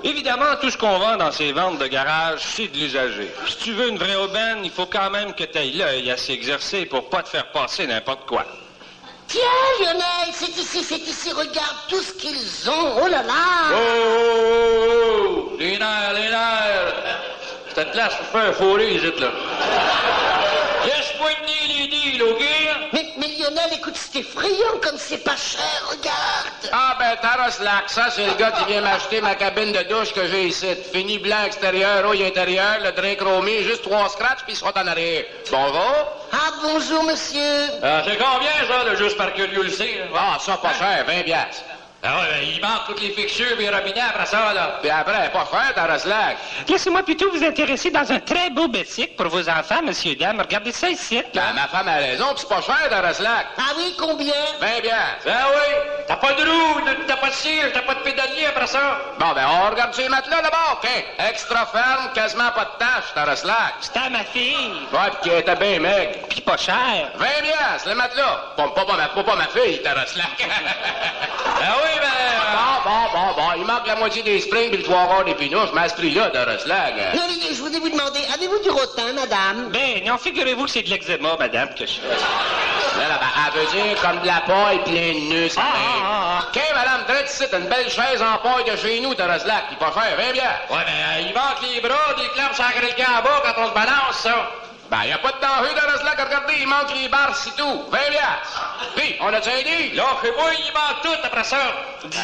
Évidemment, tout ce qu'on vend dans ces ventes de garage, c'est de l'usager. Si tu veux une vraie aubaine, il faut quand même que tu ailles l'œil assez exercé pour pas te faire passer n'importe quoi. Tiens, Lionel, c'est ici, regarde tout ce qu'ils ont, oh là là! Oh! Les nerfs! Cette place pour faire fourrer, les là. Laisse-moi tenir les deals, OK? Mais Lionel, écoute, c'est effrayant comme c'est pas cher, regarde! Ah ben, Taroslac, ça, c'est le gars qui vient m'acheter ma cabine de douche que j'ai ici. Fini blanc extérieur, rouille intérieur, le drain chromé, juste 3 scratchs, puis ils seront en arrière. Bonjour? Ah, bonjour, monsieur! C'est combien, ça, le juste par curiosité? Ah, ça, pas cher, 20 piastres. Ah ouais, ben, il manque toutes les fixtures et les robinets après ça, là. Puis après, pas cher, Taroslac. Laissez-moi plutôt vous intéresser dans un très beau bicycle pour vos enfants, monsieur et dame. Regardez ça ici. Ben, ma femme a raison, puis c'est pas cher, Taroslac. Ah oui, combien? 20 piastres. Ben oui, t'as pas de roue, t'as pas de cire, t'as pas de pédalier après ça. Bon, ben, on regarde ces matelas d'abord, OK? Extra ferme, quasiment pas de tâches, Taroslac. C'était à ma fille. Ouais, puis qui était bien maigre. Puis pas cher. 20 piastres, le matelas. Pas ma fille, Taroslac. Ben oui, ben... Bon, il manque la moitié des springs puis le 3 quarts des pinouches, mais à ce prix-là, Taroslac. Non, mais je voulais vous demander, avez-vous du rotin, madame? Ben, non, figurez-vous que c'est de l'eczéma, madame, que je fais. Là, ben, elle veut dire comme de la paille plein de nœuds, ça OK, madame, drette ici, t'as une belle chaise en paille de chez nous, Taroslac, qui pas cher, 20 piastres. Ouais, ben, il manque les bras, des clampes sur le camp en bas quand on se balance, ça. Ben, y a pas de danger, Taroslac, regardez, il manque les barres, c'est tout, 20 piastres. Puis, on a-tu un dit? Là, fais-moi, il manque tout après ça.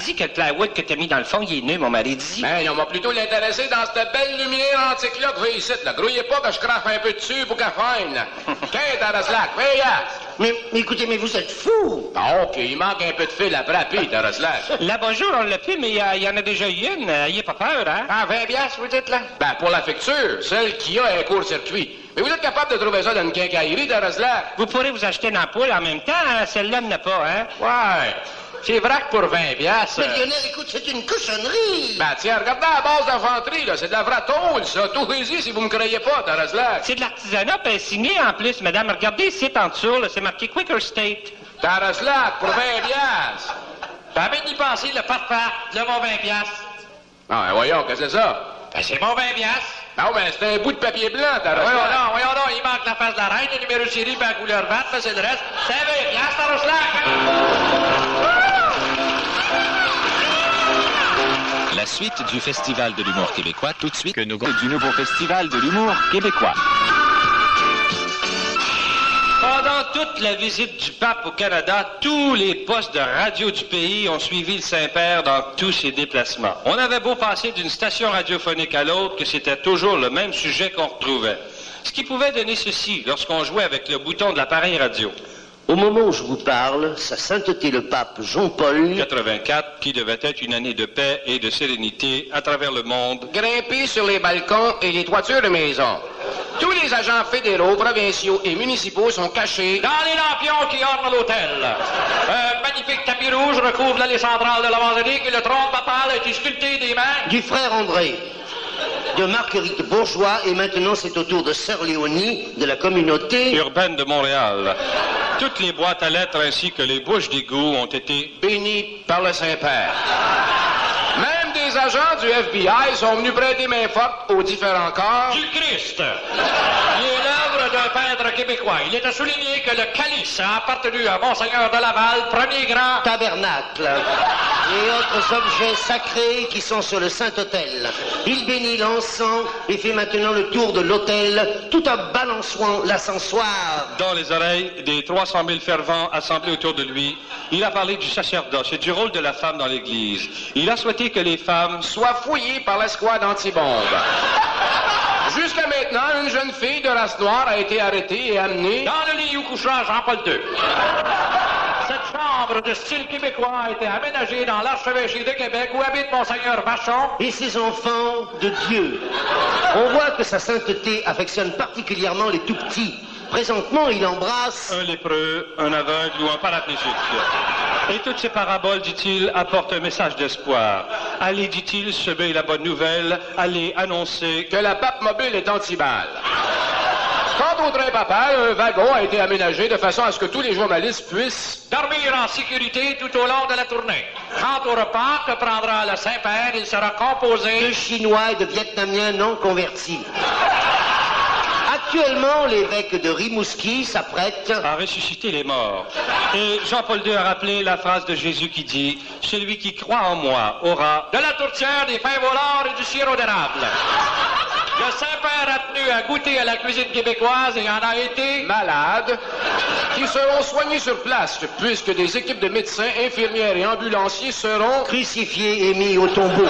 Dis que le plywood que t'as mis dans le fond, il est neuf, mon mari dit. Ben, on va plutôt l'intéresser dans cette belle lumière antique-là que j'ai ici, là. Grouillez pas que je crache un peu dessus pour qu'elle freine. OK, Taroslac, 20 piastres. Mais écoutez, mais vous êtes fou! Ah, OK, il manque un peu de fil après, puis, Taroslac. L'abat-jour, on l'a plus, mais il y en a déjà eu une. Ayez pas peur, hein? Ah, 20 piastres, vous dites, là? Ben, pour la facture, celle qui a un court-circuit. Mais vous êtes capable de trouver ça dans une quincaillerie, Taroslac? Vous pourrez vous acheter une ampoule en même temps, hein? Celle-là n'a pas, hein? Ouais. C'est vrai que pour 20 piastres... Mais Lionel, écoute, c'est une cochonnerie! Ben, tiens, regardez la base d'infanterie, là. C'est de la vraie tôle, ça. Tout y si vous me croyez pas, Taroslac. C'est de l'artisanat, puis signé en plus, madame. Regardez ici, en dessous, là, c'est marqué Quicker State. Taroslac, pour 20 piastres. T'as bien d'y penser, le part-part, le mon 20 piastres. Ah, ben, voyons, qu'est-ce que c'est ça? Ben, c'est mon 20 piastres. Non, ben, c'est un bout de papier blanc, Taroslac. Voyons donc, il manque la face de la reine, le numéro de série, puis la couleur verte, là, c'est le reste. C'est 20 piastres, Taroslac. La suite du Festival de l'humour québécois, tout de suite, que nous du nouveau Festival de l'humour québécois. Pendant toute la visite du pape au Canada, tous les postes de radio du pays ont suivi le Saint-Père dans tous ses déplacements. On avait beau passer d'une station radiophonique à l'autre, que c'était toujours le même sujet qu'on retrouvait. Ce qui pouvait donner ceci lorsqu'on jouait avec le bouton de l'appareil radio. Au moment où je vous parle, sa sainteté le pape Jean-Paul... 84, qui devait être une année de paix et de sérénité à travers le monde. Grimper sur les balcons et les toitures de maisons. Tous les agents fédéraux, provinciaux et municipaux sont cachés... Dans les lampions qui ornent l'hôtel. Un magnifique tapis rouge recouvre l'allée centrale de la basilique et le trône papal a été sculpté des mains... Du frère André, de Marguerite Bourgeois, et maintenant c'est au tour de Sœur Léonie, de la communauté... urbaine de Montréal. Toutes les boîtes à lettres ainsi que les bouches d'égout ont été bénis par le Saint-Père. Même des agents du FBI sont venus prêter main forte aux différents corps... du Christ. Il est l'œuvre d'un peintre québécois. Il est à souligner que le calice a appartenu à Monseigneur de Laval, premier grand... tabernacle et autres objets sacrés qui sont sur le Saint-Autel. Il bénit l'encens et fait maintenant le tour de l'autel tout en balançant l'ascensoir. Dans les oreilles des 300 000 fervents assemblés autour de lui, il a parlé du sacerdoce et du rôle de la femme dans l'Église. Il a souhaité que les femmes soient fouillées par l'escouade anti-bombe. Jusqu'à maintenant, une jeune fille de race noire a été arrêtée et amenée... dans le lit où couchera Jean-Paul II. Cette chambre de style québécois a été aménagée dans l'archevêché de Québec où habite Monseigneur Vachon. Et ses enfants de Dieu. On voit que sa sainteté affectionne particulièrement les tout-petits. Présentement, il embrasse... un lépreux, un aveugle ou un paraplégique. Et toutes ces paraboles, dit-il, apportent un message d'espoir. Allez, dit-il, semer la bonne nouvelle. Allez annoncer que la pape mobile est anti-balle. Quant au train papal, un wagon a été aménagé de façon à ce que tous les journalistes puissent dormir en sécurité tout au long de la tournée. Quant au repas que prendra le Saint-Père, il sera composé de Chinois et de Vietnamiens non convertis. Actuellement, l'évêque de Rimouski s'apprête à ressusciter les morts. Et Jean-Paul II a rappelé la phrase de Jésus qui dit « Celui qui croit en moi aura de la tourtière, des pains volants et du sirop d'érable. » Le Saint-Père a tenu à goûter à la cuisine québécoise et en a été malades, qui seront soignés sur place, puisque des équipes de médecins, infirmières et ambulanciers seront crucifiés et mis au tombeau.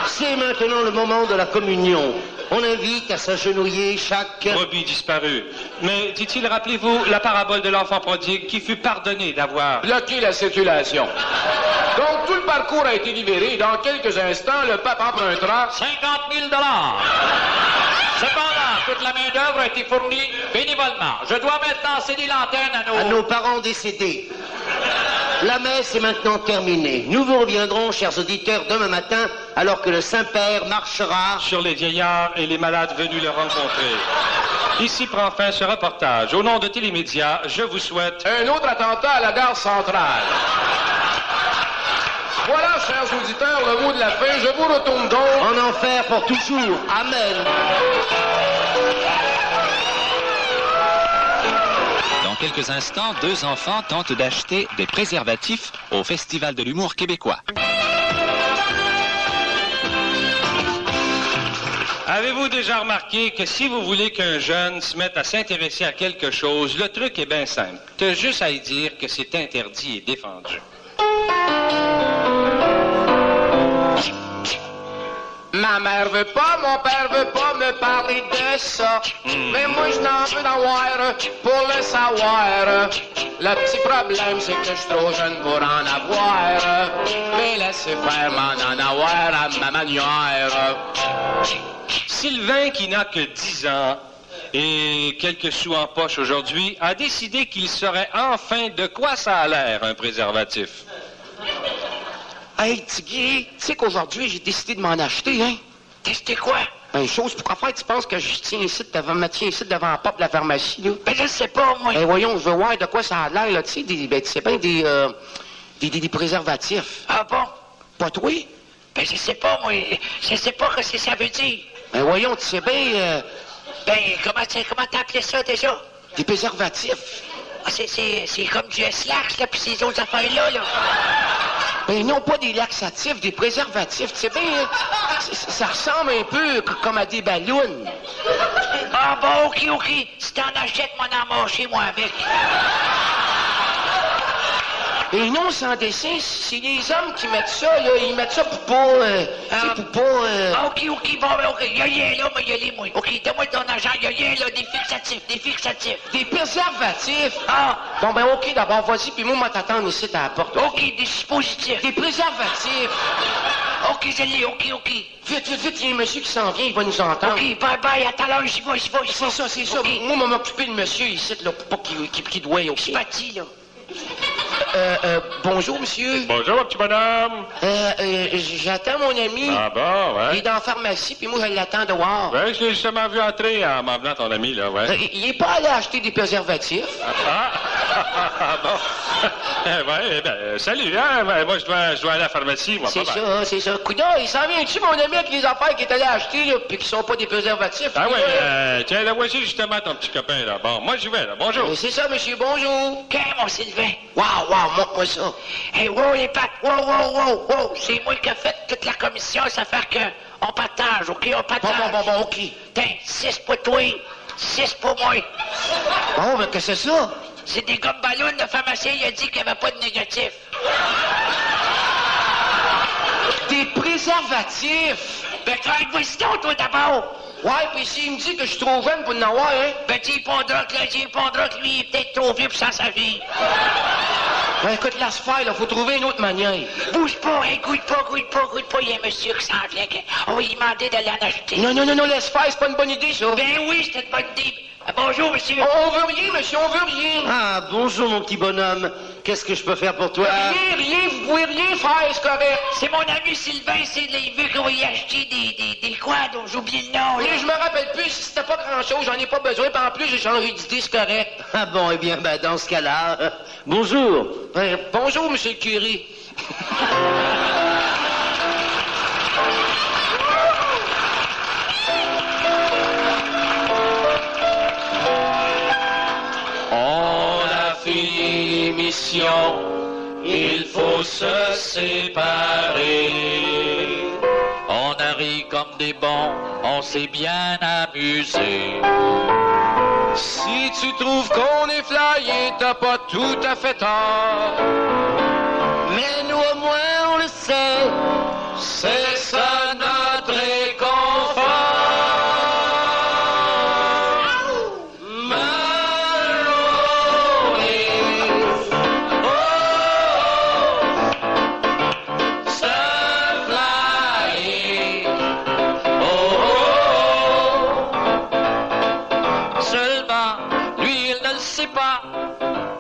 C'est maintenant le moment de la communion. On invite à s'agenouiller chaque brebis disparue. Mais, dit-il, rappelez-vous la parabole de l'enfant prodigue qui fut pardonné d'avoir bloqué la circulation. Donc, tout le parcours a été libéré. Dans quelques instants, le pape empruntera 50 000 $. Cependant, toute la main-d'œuvre a été fournie bénévolement. Je dois maintenant céder l'antenne à nos parents décédés. La messe est maintenant terminée. Nous vous reviendrons, chers auditeurs, demain matin, alors que le Saint-Père marchera sur les vieillards et les malades venus le rencontrer. Ici prend fin ce reportage. Au nom de Télémédia, je vous souhaite un autre attentat à la gare centrale. Voilà, chers auditeurs, le mot de la fin. Je vous retourne donc en enfer pour toujours. Amen. Dans quelques instants, 2 enfants tentent d'acheter des préservatifs au Festival de l'humour québécois. Avez-vous déjà remarqué que si vous voulez qu'un jeune se mette à s'intéresser à quelque chose, le truc est bien simple. T'as juste à y dire que c'est interdit et défendu. Ma mère veut pas, mon père veut pas me parler de ça. Mais moi, je n'en veux d'avoir pour le savoir. Le petit problème, c'est que je suis trop jeune pour en avoir. Mais laissez faire m'en avoir à ma manière. Sylvain, qui n'a que 10 ans et quelques sous en poche aujourd'hui, a décidé qu'il saurait enfin de quoi ça a l'air, un préservatif. Hey, Tigui, tu sais qu'aujourd'hui, j'ai décidé de m'en acheter, hein? T'acheter quoi? Ben, chose, pourquoi faire, tu penses que je me tiens ici devant la porte de la pharmacie, là? Ben, je sais pas, moi. Ben, voyons, je veux voir de quoi ça a l'air, là, tu sais, tu sais bien, des préservatifs. Ah bon? Pas toi? Ben, je sais pas, moi. Je sais pas ce que ça veut dire. Ben, voyons, tu sais bien, Ben, comment t'as appelé ça, déjà? Des préservatifs. Ah, c'est comme du S-Lax, là, pis ces autres affaires-là, là. Ben non, pas des laxatifs, des préservatifs. Tu sais bien, ça ressemble un peu comme à des ballons. Ah bon, OK. Si t'en achètes, m'en en mâcher, moi, avec. Et non, sans dessin, c'est les hommes qui mettent ça, là. Ils mettent ça pour pas... OK, bon, OK. Y'a rien, là, mais y'a les moi. OK, donne-moi ton argent, y'a rien, là, des fixatifs. Des préservatifs? Ah! Bon, ben, OK, d'abord, vas-y, puis moi, t'attendre ici à la porte. OK, des dispositifs. Des préservatifs. OK, je l'ai, OK. Vite, il y a un monsieur qui s'en vient, il va nous entendre. OK, bye, à tout à l'heure, j'y vais. C'est ça. Okay. Moi, m'occuper de monsieur ici, là, pour pas qu'il doit, OK? Je suis parti, là. Bonjour, monsieur. Bonjour, mon petit bonhomme. J'attends mon ami. Ah bon, ouais. Il est dans la pharmacie, puis moi, je l'attends dehors. Ouais, je l'ai justement vu entrer en m'emmenant ton ami, là, ouais. Il est pas allé acheter des préservatifs. Bon. Salut, hein. Ouais, moi, je dois aller à la pharmacie, moi. C'est ça. Coudonc, il s'en vient-tu, mon ami, avec les affaires qu'il est allé acheter, là, puis qui sont pas des préservatifs? Ah ouais, tiens, là, voici justement ton petit copain, là. Bon, moi, j'y vais, là. Bonjour. C'est ça, monsieur, bonjour. Qu'est-ce, mon Sylvain? Wow, montre-moi ça. Hey, wow, les pattes, wow. C'est moi qui ai fait toute la commission, ça fait qu'on partage, OK? On partage. Bon, OK. Tiens, 6 pour toi, 6 pour moi. Bon, mais qu'est-ce que c'est ça? C'est des gommes ballons, le pharmacien, il a dit qu'il n'y avait pas de négatif. Des préservatifs? Ben, travaille-moi toi, d'abord. Ouais, puis s'il me dit que je suis trop jeune pour en avoir, hein? Ben, tu répondras que lui, il est peut-être trop vieux pour ça, sa vie. Ben, écoute, laisse faire, là, faut trouver une autre manière. Bouge pas, hein, goûte pas, il y a un monsieur qui s'en vient, on va lui demander d'aller en acheter. Non, laisse faire, c'est pas une bonne idée, ça. Ben oui, c'était une bonne idée. Bonjour, monsieur. On veut rien, monsieur, on veut rien. Ah, bonjour, mon petit bonhomme. Qu'est-ce que je peux faire pour toi? Rien, vous pouvez rien faire, c'est correct. C'est mon ami Sylvain, il veut qu'on va y acheter des quoi, dont j'ai oublié le nom, là. Mais je me rappelle plus, si c'était pas grand-chose, j'en ai pas besoin, puis en plus, j'ai changé d'idée, c'est correct. Ah bon, eh bien, ben, dans ce cas-là, bonjour. Bonjour, monsieur le curé. On a fini l'émission, il faut se séparer. On a ri comme des bons, on s'est bien amusé. Si tu trouves qu'on est flyé, t'as pas tout à fait tort. Mais nous, au moins, on le sait. C'est ça notre réconfort.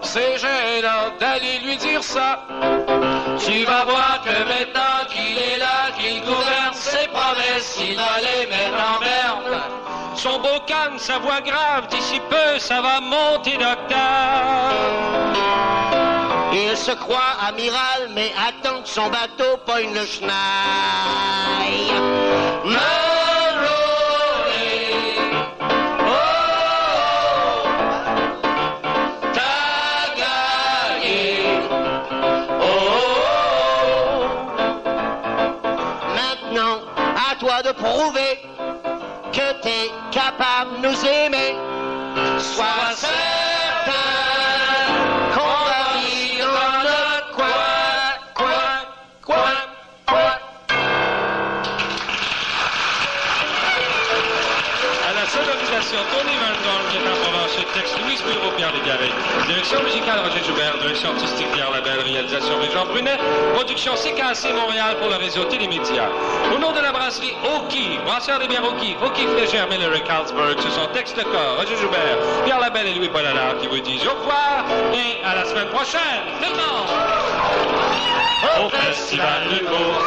C'est gênant d'aller lui dire ça. Tu vas voir que maintenant qu'il est là, qu'il gouverne ses promesses, il va les mettre en merde. Son beau calme, sa voix grave, d'ici peu, ça va monter d'octave. Il se croit amiral, mais attend que son bateau pogne le schneid. De prouver que t'es capable de nous aimer. Sois certain qu'on va vivre dans notre coin. À la sonorisation, Tony Van Dorn, qui est en Provence, texte Louise Bureau, Pierre Légaré. Direction musicale, Roger Joubert. Direction artistique, Pierre Labelle. Réalisation, Jean Brunet. Production CKC Montréal pour le réseau Télémédia. Au nom de la brasserie Oki, brasseur des bières Oki, Oki Flégère, Miller et Carlsberg, ce sont texte le corps, Roger Joubert, Pierre Labelle et Louis-Paul Allard qui vous disent au revoir et à la semaine prochaine. Maintenant, au Festival de Cour.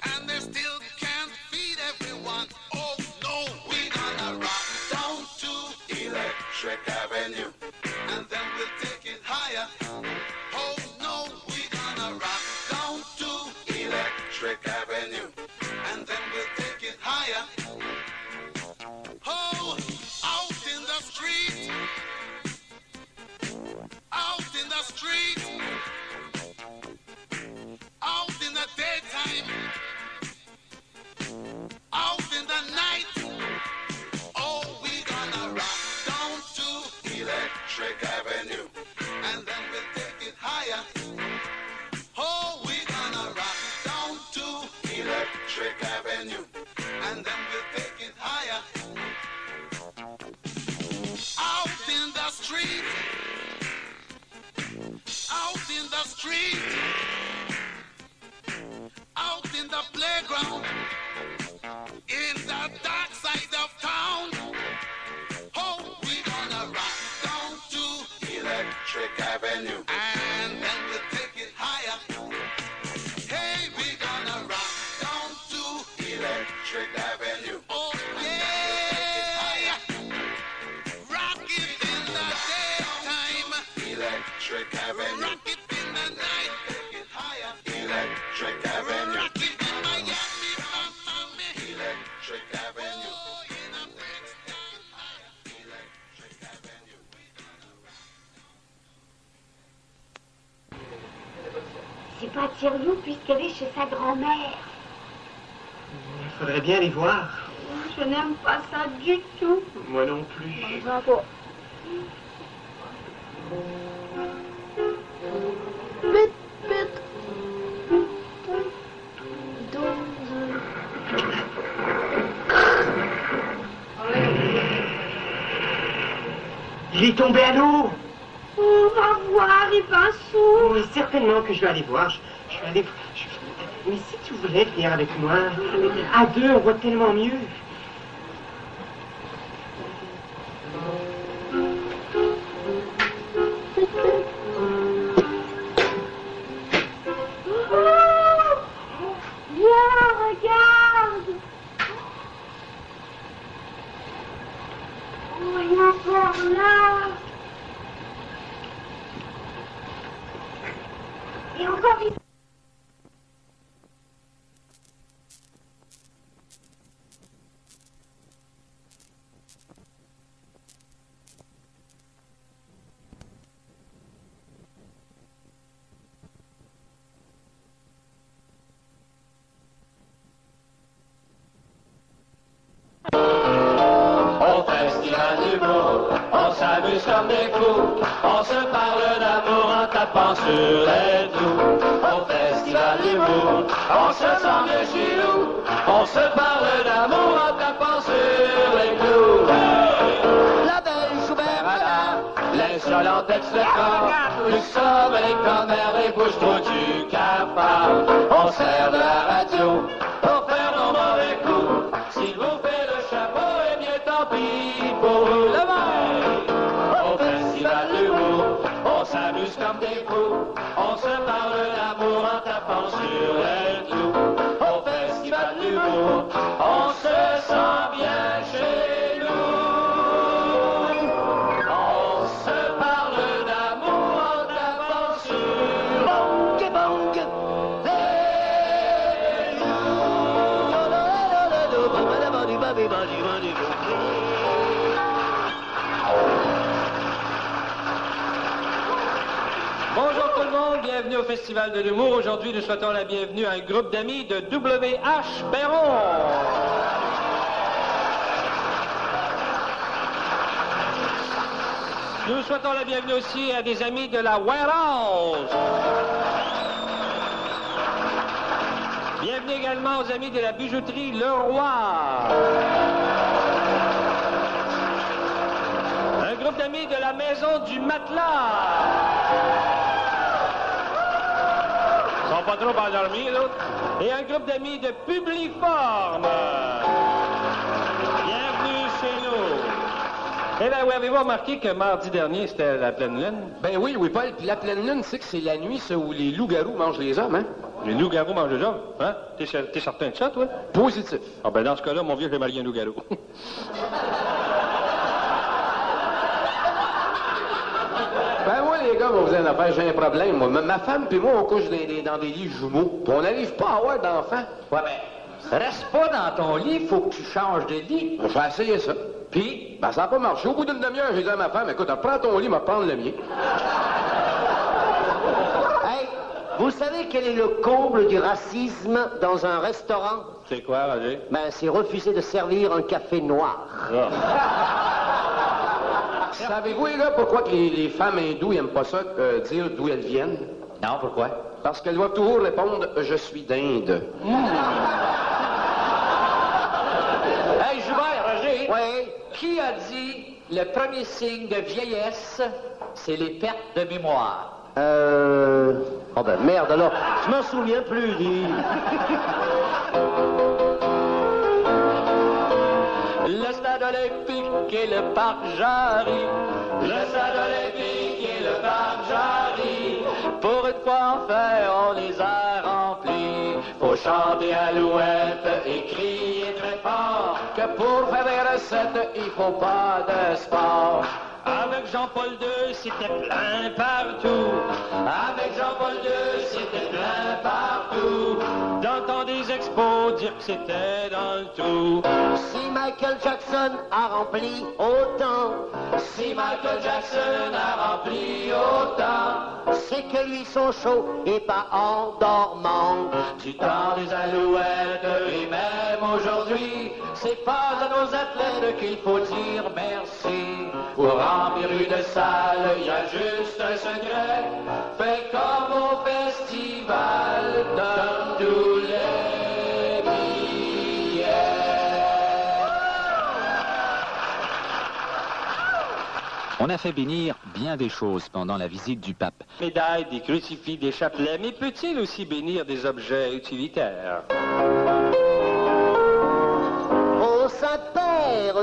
And they still can't feed everyone. street, out in the daytime, out in the night. Oh, we gonna rock down to Electric Avenue, and then we'll take it higher. Oh, we gonna rock down to Electric Avenue, and then we'll take it higher. Out in the street, out in the street, out in the playground, in the dark side of town. Oh, we gonna rock down to Electric Avenue, and then we'll take it higher. Hey, we gonna rock down to Electric Avenue. Oh, yeah, rock it in the daytime, Electric Avenue. Rock it in the night, take it higher, Electric Avenue. Rock it in Miami, Miami, Electric Avenue. Oh, in the Brixton, higher, Electric Avenue. C'est pas Thierry puisqu'elle est chez sa grand-mère. Il faudrait bien les voir. Je n'aime pas ça du tout. Moi non plus. Bravo. Vite, vite. 12. Il est tombé à l'eau. On va voir, il va sourd. Oui, certainement que je vais aller voir. Je vais aller... Mais si tu voulais venir avec moi, à deux, on voit tellement mieux. Viens, regarde. Oh, il est encore là. Et encore vite. Au festival d'humour, on s'amuse comme des fous, on se parle d'amour en tapant sur les clous. Au festival d'humour, on se sent bien chez nous, on se parle d'amour en tapant sur les clous. La belle Schubert, l'insolente ex-le-corps, plus sobre les commères, les bouches-trous du cafard. On sert de la radio pour faire nos mauvais coups, s'il vous fait le chapeau, eh bien tant pis pour vous le maire. Au festival d'humour, on s'amuse comme des fous, on se parle d'amour en tapant sur les clous. Au festival d'humour, on se sent bien chez nous. On se parle d'amour en tapant sur Bonk et Bonk. Bonjour tout le monde, bienvenue au Festival de l'humour. Aujourd'hui, nous souhaitons la bienvenue à un groupe d'amis de W.H. Perron. Nous souhaitons la bienvenue aussi à des amis de la Warehouse. Bienvenue également aux amis de la bijouterie Le Roi. Un groupe d'amis de la Maison du Matelas. Ils sont pas trop endormis, l'autre. Et un groupe d'amis de Publiforme. Bienvenue chez nous. Eh bien, oui, avez-vous remarqué que mardi dernier, c'était la pleine lune? Ben oui, Louis-Paul, puis la pleine lune, c'est que c'est la nuit, ça, où les loups-garous mangent les hommes, hein? Les loups-garous mangent les hommes? Hein? T'es certain de ça, toi? Positif. Ah ben, dans ce cas-là, mon vieux, j'ai marié un loup-garou. Ben moi, les gars, vous vous en affaire, j'ai un problème, moi. Ma femme puis moi, on couche dans des lits jumeaux, puis on n'arrive pas à avoir d'enfants. Ouais, ben, reste pas dans ton lit, faut que tu changes de lit. Je vais essayer ça. Puis, Ben, ça n'a pas marché. Au bout d'une demi-heure, j'ai dit à ma femme, écoute, prends ton lit, va prendre le mien. Vous savez quel est le comble du racisme dans un restaurant? C'est quoi, Roger? Ben, c'est refuser de servir un café noir. Savez-vous, là, pourquoi que les femmes hindoues n'aiment pas ça, dire d'où elles viennent? Non, pourquoi? Parce qu'elles doivent toujours répondre « Je suis d'Inde ». Hey, Joubert, Roger. Oui. Qui a dit le premier signe de vieillesse, c'est les pertes de mémoire? Oh ben merde alors, je m'en souviens plus, dis. Le stade olympique et le parc Jarry. Le stade olympique et le parc Jarry. Pour une fois enfin, on les a remplis. Faut chanter à l'ouette et crier très fort Que pour faire des recettes, il faut pas de sport. Avec Jean-Paul II, c'était plein partout. Avec Jean-Paul II, c'était plein partout. Dans le temps des expos, dire que c'était dans le trou. Si Michael Jackson a rempli autant, Si Michael Jackson a rempli autant, c'est que lui son show est pas endormant. du temps des alouettes et même aujourd'hui, c'est pas à nos athlètes qu'il faut dire merci. Pour remplir une salle, il y a juste un secret. Fais comme au festival, donne tous les billets. On a fait bénir bien des choses pendant la visite du pape. Médailles, des crucifix, des chapelets, mais peut-il aussi bénir des objets utilitaires? Ô Saint-Père,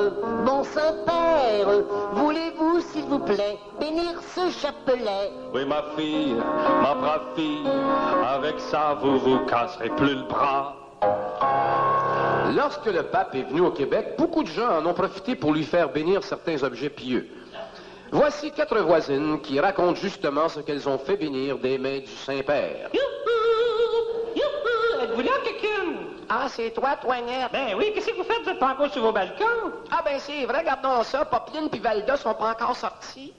bon Saint-Père, voulez-vous, s'il vous plaît, bénir ce chapelet? Oui, ma fille, ma brave fille, avec ça, vous vous casserez plus le bras. Lorsque le pape est venu au Québec, beaucoup de gens en ont profité pour lui faire bénir certains objets pieux. Voici 4 voisines qui racontent justement ce qu'elles ont fait bénir des mains du Saint-Père. Êtes-vous là, quelqu'un? Ah, c'est toi, Toinette? Ben oui, qu'est-ce que vous faites? Vous êtes pas encore sur vos balcons? Ah, ben c'est vrai, regardons ça. Popeline puis Valda sont pas encore sortis.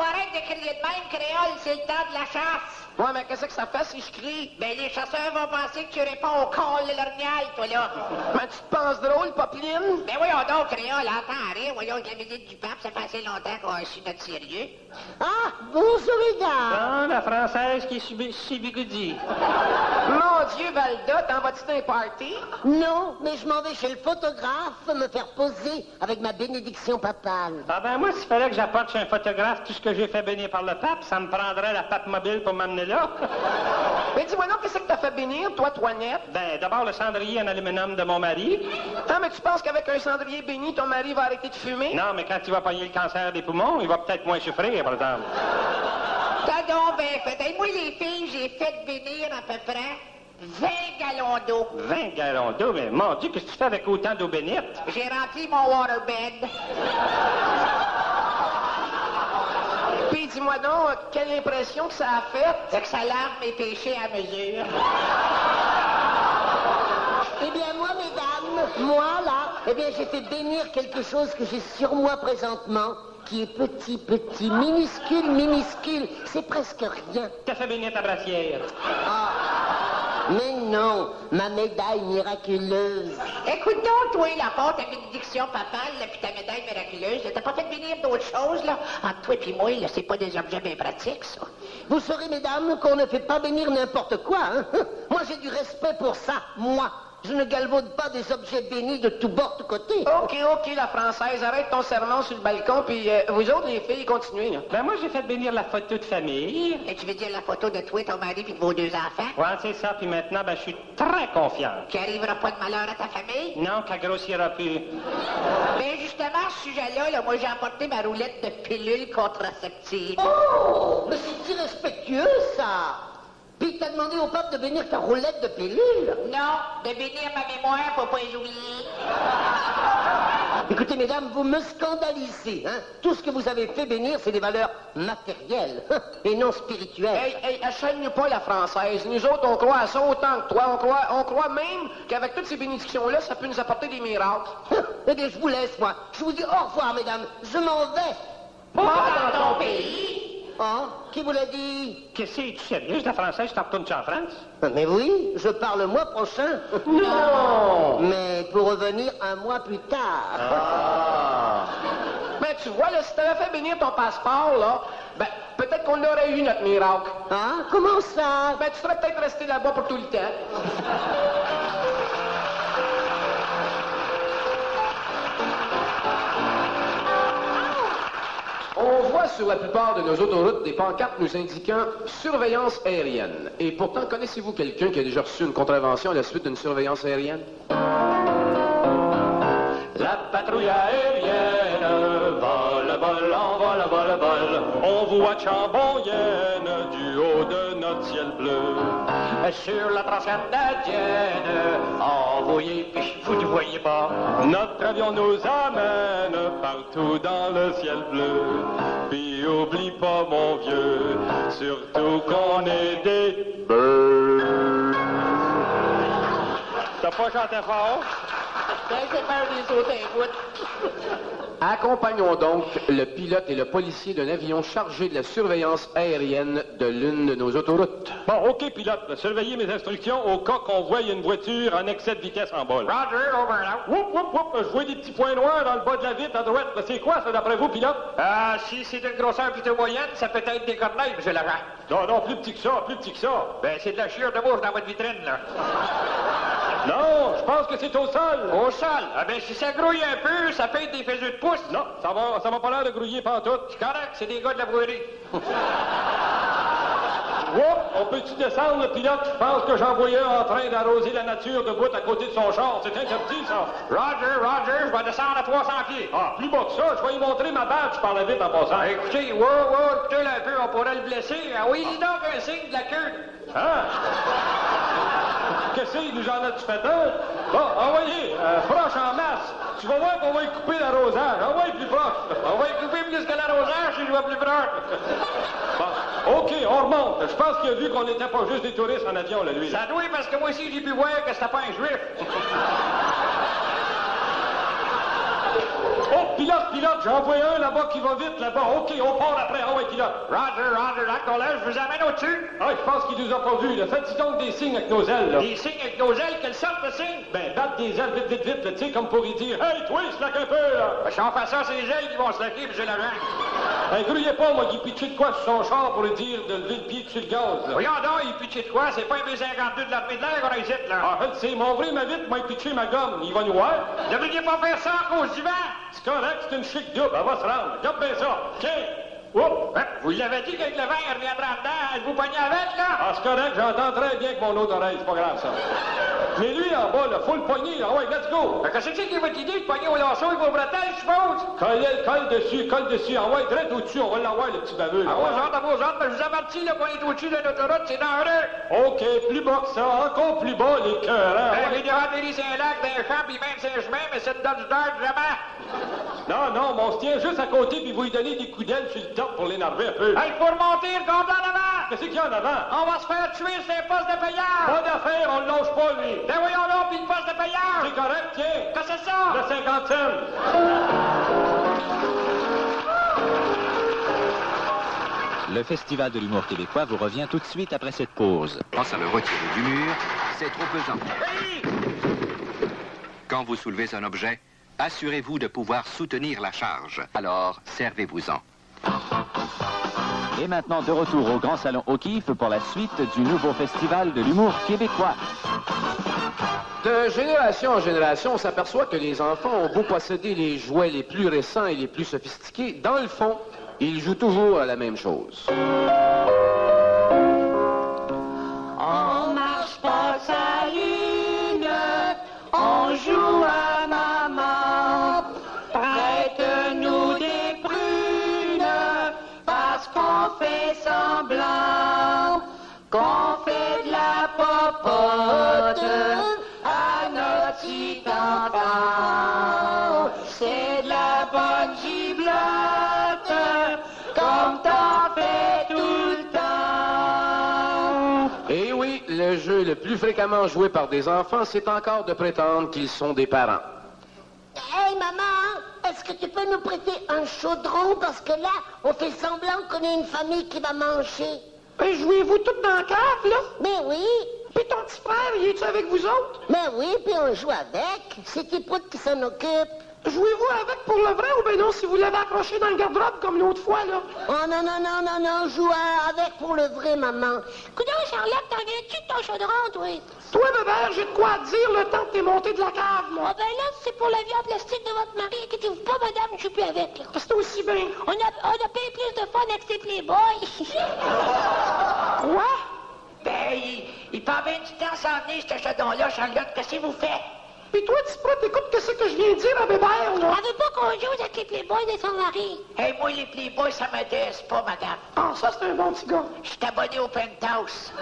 Arrête de crier de même, créole, c'est le temps de la chasse. Ouais, mais qu'est-ce que ça fait si je crie? Ben, les chasseurs vont penser que tu réponds au call de l'ornial, toi, là. Mais tu te penses drôle, Popeline? Ben voyons donc, créole, entends rien. Voyons que la visite du pape, ça fait assez longtemps qu'on a su notre sérieux. Ah, bonjour mesdames. Ah, la Française qui est chez Bigoudi. Mon Dieu, Valda, t'en vas-tu d'un party? Non, mais je m'en vais chez le photographe me faire poser avec ma bénédiction papale. Ah ben moi, s'il fallait que j'apporte chez un photographe tout ce que j'ai fait bénir par le pape, ça me prendrait la pape mobile pour m'amener là. Mais dis-moi donc, qu'est-ce que t'as fait bénir, toi, Toinette? Ben, d'abord, le cendrier en aluminium de mon mari. Ah, mais tu penses qu'avec un cendrier béni, ton mari va arrêter de fumer? Non, mais quand il va pogner le cancer des poumons, il va peut-être moins souffrir, par exemple. T'as donc ben fait. Hey, moi, les filles, j'ai fait bénir à peu près 20 gallons d'eau. 20 gallons d'eau, mais mon Dieu, qu'est-ce que tu fais avec autant d'eau bénite? J'ai rempli mon waterbed. Puis dis-moi donc, quelle impression que ça a fait? C'est que ça lave mes péchés à mesure. Eh bien, moi, mesdames, moi, là, eh bien, j'ai fait bénir quelque chose que j'ai sur moi présentement, qui est petit, petit, minuscule, minuscule. C'est presque rien. T'as fait bénir ta brassière. Mais non, ma médaille miraculeuse. Écoute donc, toi, la porte, ta bénédiction papale, là, puis ta médaille miraculeuse, t'as pas fait bénir d'autres choses, là? Entre toi et moi, là, c'est pas des objets bien pratiques, ça. Vous saurez, mesdames, qu'on ne fait pas bénir n'importe quoi, hein? Moi, j'ai du respect pour ça, moi. Je ne galvaude pas des objets bénis de tous bords, tous côtés. OK, la Française, arrête ton sermon sur le balcon, puis vous autres, les filles, continuez, là. Ben moi, j'ai fait bénir la photo de famille. Et tu veux dire la photo de toi, ton mari, puis de vos 2 enfants? Ouais, c'est ça, puis maintenant, ben, je suis très confiant. Qu'il arrivera pas de malheur à ta famille? Non, qu'elle grossira plus. Ben justement, à ce sujet-là, là, moi, j'ai apporté ma roulette de pilules contraceptives. Oh! Mais c'est irrespectueux, ça! Puis t'as demandé au pape de bénir ta roulette de pilule? Non, de bénir ma mémoire pour pas les oublier. Écoutez, mesdames, vous me scandalisez, hein? Tout ce que vous avez fait bénir, c'est des valeurs matérielles, et non spirituelles. Hey, achète-nous pas la Française. Nous autres, on croit à ça autant que toi. On croit même qu'avec toutes ces bénédictions-là, ça peut nous apporter des miracles. Eh bien, je vous laisse, moi. Je vous dis au revoir, mesdames. Je m'en vais. Pas dans ton pays. Hein? Qui vous l'a dit? Qu'est-ce que tu sérieux, la française, tu retournes en France? Mais oui, je pars le mois prochain. Non! Mais pour revenir un mois plus tard. Ah! Mais tu vois, là, si t'avais fait bénir ton passeport, là, ben, peut-être qu'on aurait eu notre miracle. Hein? Comment ça? Ben, tu serais peut-être resté là-bas pour tout le temps. On voit sur la plupart de nos autoroutes des pancartes nous indiquant « surveillance aérienne ». Et pourtant, connaissez-vous quelqu'un qui a déjà reçu une contravention à la suite d'une surveillance aérienne? La patrouille aérienne vole, vole, envole, vole, vole. On vous watch en bonnienne du haut de notre ciel bleu. Sur la transcanadienne, envoyez, puis vous ne voyez pas. Notre avion nous amène partout dans le ciel bleu. Puis oublie pas, mon vieux, surtout qu'on est des bœufs. T'as pas chanté fort? Accompagnons donc le pilote et le policier d'un avion chargé de la surveillance aérienne de l'une de nos autoroutes. Bon, OK, pilote. Surveillez mes instructions au cas qu'on voie une voiture en excès de vitesse en bol. Roger, over and out. Whoop, whoop, whoop. Je vois des petits points noirs dans le bas de la vitre à droite. C'est quoi, ça, d'après vous, pilote? Si c'est d'une grosseur plutôt moyenne, ça peut être des corneilles, M. Laurent. Non, non, plus petit que ça, plus petit que ça. Ben, c'est de la chiure de mouche dans votre vitrine, là. Non, je pense que c'est au sol. Au sol? Ah ben, si ça grouille un peu, ça fait des faiseux de pouce. Non, ça m'a pas l'air de grouiller pantoute. C'est correct, c'est des gars de la voirie. Whoop, on peut-tu descendre, le pilote? Je pense que j'en voyais un en train d'arroser la nature debout à côté de son char. C'est interdit, ça. Roger, je vais descendre à 300 pieds. Ah, plus bas que ça, je vais lui montrer ma badge par la vite en passant. Écoutez, écoutez là un peu, on pourrait le blesser. Ah oui, dis donc un signe de la queue. Hein? Qu'est-ce qu'il nous en a-tu fait un? Bon, envoyez, proche en masse. Tu vas voir qu'on va y couper l'arrosage. Envoyez plus proche. On va y couper plus que l'arrosage si je vais plus proche. Bon, OK, on remonte. Je pense qu'il a vu qu'on n'était pas juste des touristes en avion, là, lui. Ça doit, parce que moi aussi, j'ai pu voir que c'était pas un juif. Oh, pilote, j'en vois un là-bas qui va vite, là-bas. OK, on part après. Ah ouais, pilote. Roger, là, je vous amène au-dessus. Ah, je pense qu'il nous a pas vus, là. Faites donc des signes avec nos ailes, là. Des signes avec nos ailes? Quelle sorte de signes? Ben, battre des ailes vite, là, tu sais, comme pour y dire, hey, toi, slack un peu, là. Ben, si on fait ça, c'est les ailes qui vont slacker, M. Laurent. Ben, grouillez pas, moi, qui pitché de quoi sur son char pour lui dire de lever le pied dessus le gaz, là. Voyons donc, il pitché de quoi? C'est pas un B-52 de l'armée de l'air qu'on a ici, là. Ah, c'est mon vrai, ma vite, moi, pitché ma gomme. Il va nous voir. Ne devriez pas faire ça à cause du vent. C'est correct, c'est une chic double, elle va se rendre. Regarde bien ça. Tiens. Oups. Hein? Vous l'avez dit qu'avec le vent, il reviendra dedans. Êtes-vous pogné avec, là? Ah, c'est correct, j'entends très bien que mon autre oreille, c'est pas grave, ça. Mais lui, en bas, là, faut le pogner, là. Ouais, let's go. Qu'est-ce que c'est qui est votre idée de pogner au lasso et vos bretelles, je suppose? Colle dessus. Ah ouais, direct au-dessus, on va l'avoir, le petit baveux, là. À vos ordres, mais je vous avertis, là, qu'on est au-dessus de l'autoroute, c'est dangereux. OK, plus bas que ça, encore plus bas, les cœurs, hein. Ben, j'ai déjà atterri Saint-Lac, d'un champ, puis même Saint-Chemin, mais c'est une Dodge Dart, jamais. Non, mais on se tient juste à côté, puis vous lui donnez des coups d'aile sur le top pour l'énerver un peu. Hey, faut remonter, le compte en avant! Qu'est-ce qu'il y a en avant? On va se faire tuer, c'est un poste de payage! Pas d'affaire, on le lâche pas, lui. Ben voyons donc, puis le poste de payage! C'est correct, tiens. Qu'est-ce que c'est ça? Le 50 cents. Le Festival de l'humour québécois vous revient tout de suite après cette pause. Pense à le retirer du mur, c'est trop pesant. Quand vous soulevez un objet, assurez-vous de pouvoir soutenir la charge. Alors, servez-vous-en. Et maintenant, de retour au Grand Salon O'Keeffe pour la suite du nouveau Festival de l'humour québécois. De génération en génération, on s'aperçoit que les enfants ont beau posséder les jouets les plus récents et les plus sophistiqués, dans le fond, ils jouent toujours à la même chose. On marche pas sa lune, on joue à maman. Prête-nous des prunes, parce qu'on fait semblant qu'on fait de la popote à notre petit enfant. C'est de la bonne giblotte, comme t'en fais tout le temps. Et oui, le jeu le plus fréquemment joué par des enfants, c'est encore de prétendre qu'ils sont des parents. Hey, maman! est-ce que tu peux nous prêter un chaudron? Parce que là, on fait semblant qu'on est une famille qui va manger. Jouez-vous toutes dans la cave, là? Mais oui. Puis ton petit frère, il est-tu avec vous autres? Mais oui, puis on joue avec. C'est tes potes qui s'en occupent. Jouez-vous avec pour le vrai ou ben non, si vous l'avez accroché dans le garde-robe comme l'autre fois, là? Oh non, joue avec pour le vrai, maman. Coudonc, Charlotte, t'en viens-tu de ton chaudron, toi? Toi, Bébert, j'ai de quoi te dire le temps que t'es monté de la cave, moi. Oh ben là, c'est pour l'avion en plastique de votre mari. Inquiétez-vous pas, madame, je joue plus avec, là. C'est aussi bien. On a payé plus de fun avec ces Playboys. Quoi? Ben, il prend bien du temps à s'en venir, ce chaudron-là, Charlotte. Qu'est-ce que vous faites? Pis toi, tu t'écoutes qu'est-ce que je viens de dire à Bébert, là? Elle veut pas qu'on joue avec les Playboys de son mari. Hey, moi, les Playboys, ça m'intéresse pas, madame. Ah, ça, c'est un bon petit gars. Je suis abonné au Penthouse.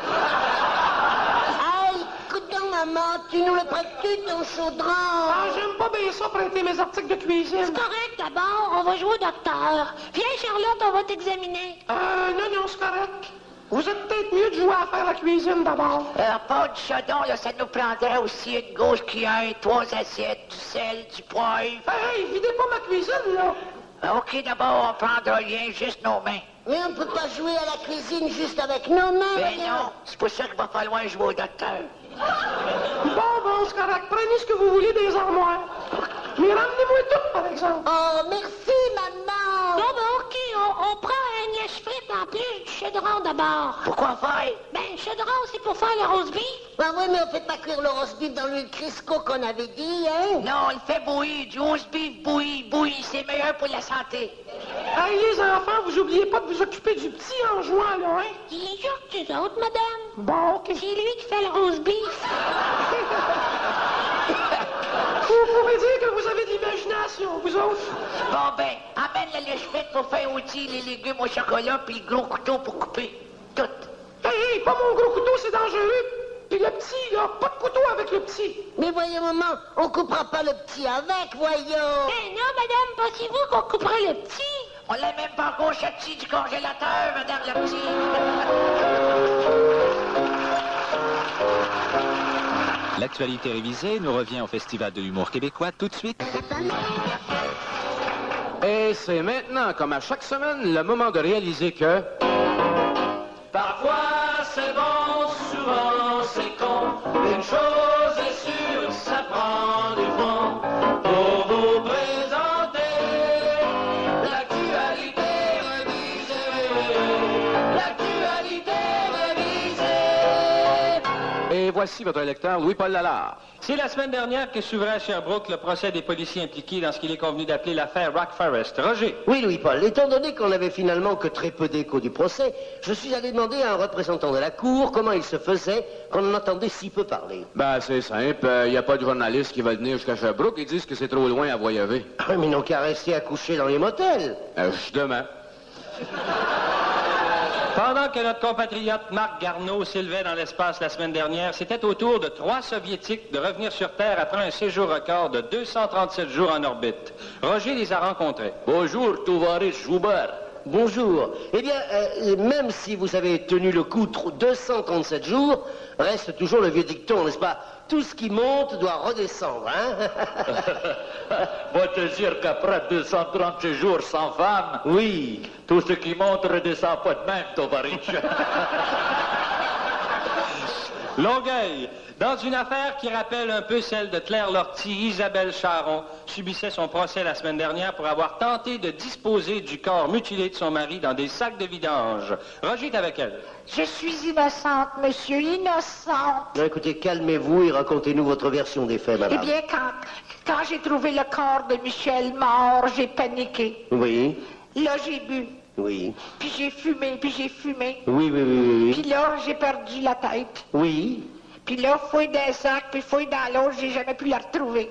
Hey, écoute donc, maman, tu nous le prêtes-tu, ton chaudron? Ah, j'aime pas bien ça, prêter mes articles de cuisine. C'est correct, d'abord, on va jouer au docteur. Viens, Charlotte, on va t'examiner. Non, c'est correct. Vous êtes peut-être mieux de jouer à faire la cuisine d'abord. Pas du chaudron, là, ça nous prendrait aussi une grosse cuillère, 3 assiettes, du sel, du poivre. Hey, videz pas ma cuisine, là. OK, d'abord, on prendra rien, juste nos mains. Mais on peut pas jouer à la cuisine juste avec nos mains. Ben non, c'est pour ça qu'il va falloir jouer au docteur. Bon, c'est correct. Prenez ce que vous voulez des armoires. Mais ramenez-moi tout, par exemple. Oh, merci, maman. Bon, ben, OK, on prend un liège frite en plus du chaudron d'abord. Pourquoi faire? Ben, le chaudron, c'est pour faire le roast beef. Ben oui, mais on fait pas cuire le roast beef dans l'huile Crisco qu'on avait dit, hein? Non, on le fait bouillir. Du roast beef bouilli, c'est meilleur pour la santé. Hey, les enfants, vous oubliez pas de vous occuper du petit en jouant, là, hein? Il est sûr que tu autres, madame. Bon, OK. C'est lui qui fait le roast beef. Vous pouvez dire que vous avez de l'imagination, vous autres. Bon, ben, amène le lèche-frite pour faire aussi les légumes au chocolat puis le gros couteau pour couper. Tout. Hey, pas mon gros couteau, c'est dangereux. Puis le petit, là, pas de couteau avec le petit. Mais voyons, maman, on coupera pas le petit avec, voyons. Eh non, madame, pensez-vous qu'on couperait le petit? On l'a même pas encore sorti du congélateur, madame la petite. L'actualité révisée nous revient au Festival de l'humour québécois tout de suite. Et c'est maintenant, comme à chaque semaine, le moment de réaliser que... Parfois c'est bon, souvent c'est con. Une chose est sûre, ça prend du fond pour vous présenter l'actualité révisée. L'actualité révisée. Et voici votre lecteur, Louis-Paul Lalard. C'est la semaine dernière que s'ouvrait à Sherbrooke le procès des policiers impliqués dans ce qu'il est convenu d'appeler l'affaire Rock Forest. Roger. Oui, Louis-Paul. Étant donné qu'on n'avait finalement que très peu d'écho du procès, je suis allé demander à un représentant de la Cour comment il se faisait qu'on en entendait si peu parler. Ben, c'est simple. Il n'y a pas de journaliste qui va venir jusqu'à Sherbrooke. Ils disent que c'est trop loin à voyager. Ah, mais ils n'ont qu'à rester à coucher dans les motels. Justement. Pendant que notre compatriote Marc Garneau s'élevait dans l'espace la semaine dernière, c'était au tour de 3 Soviétiques de revenir sur Terre après un séjour record de 237 jours en orbite. Roger les a rencontrés. Bonjour, Tovaris Joubert. Bonjour. Eh bien, même si vous avez tenu le coup 237 jours, reste toujours le vieux dicton, n'est-ce pas? Tout ce qui monte doit redescendre, hein? Moi te dire qu'après 236 jours sans femme, oui, tout ce qui monte redescend pas de même, Tovaris. Longueuil. Dans une affaire qui rappelle un peu celle de Claire Lortie, Isabelle Charon subissait son procès la semaine dernière pour avoir tenté de disposer du corps mutilé de son mari dans des sacs de vidange. Roger est avec elle. Je suis innocente, monsieur, innocente. Non, écoutez, calmez-vous et racontez-nous votre version des faits, madame. Eh bien, quand j'ai trouvé le corps de Michel mort, j'ai paniqué. Oui. Là, j'ai bu. Oui. Puis j'ai fumé, puis j'ai fumé. Oui. Puis là, j'ai perdu la tête. Oui. Puis là, fouille dans un sac, puis fouille dans l'autre, j'ai jamais pu la retrouver.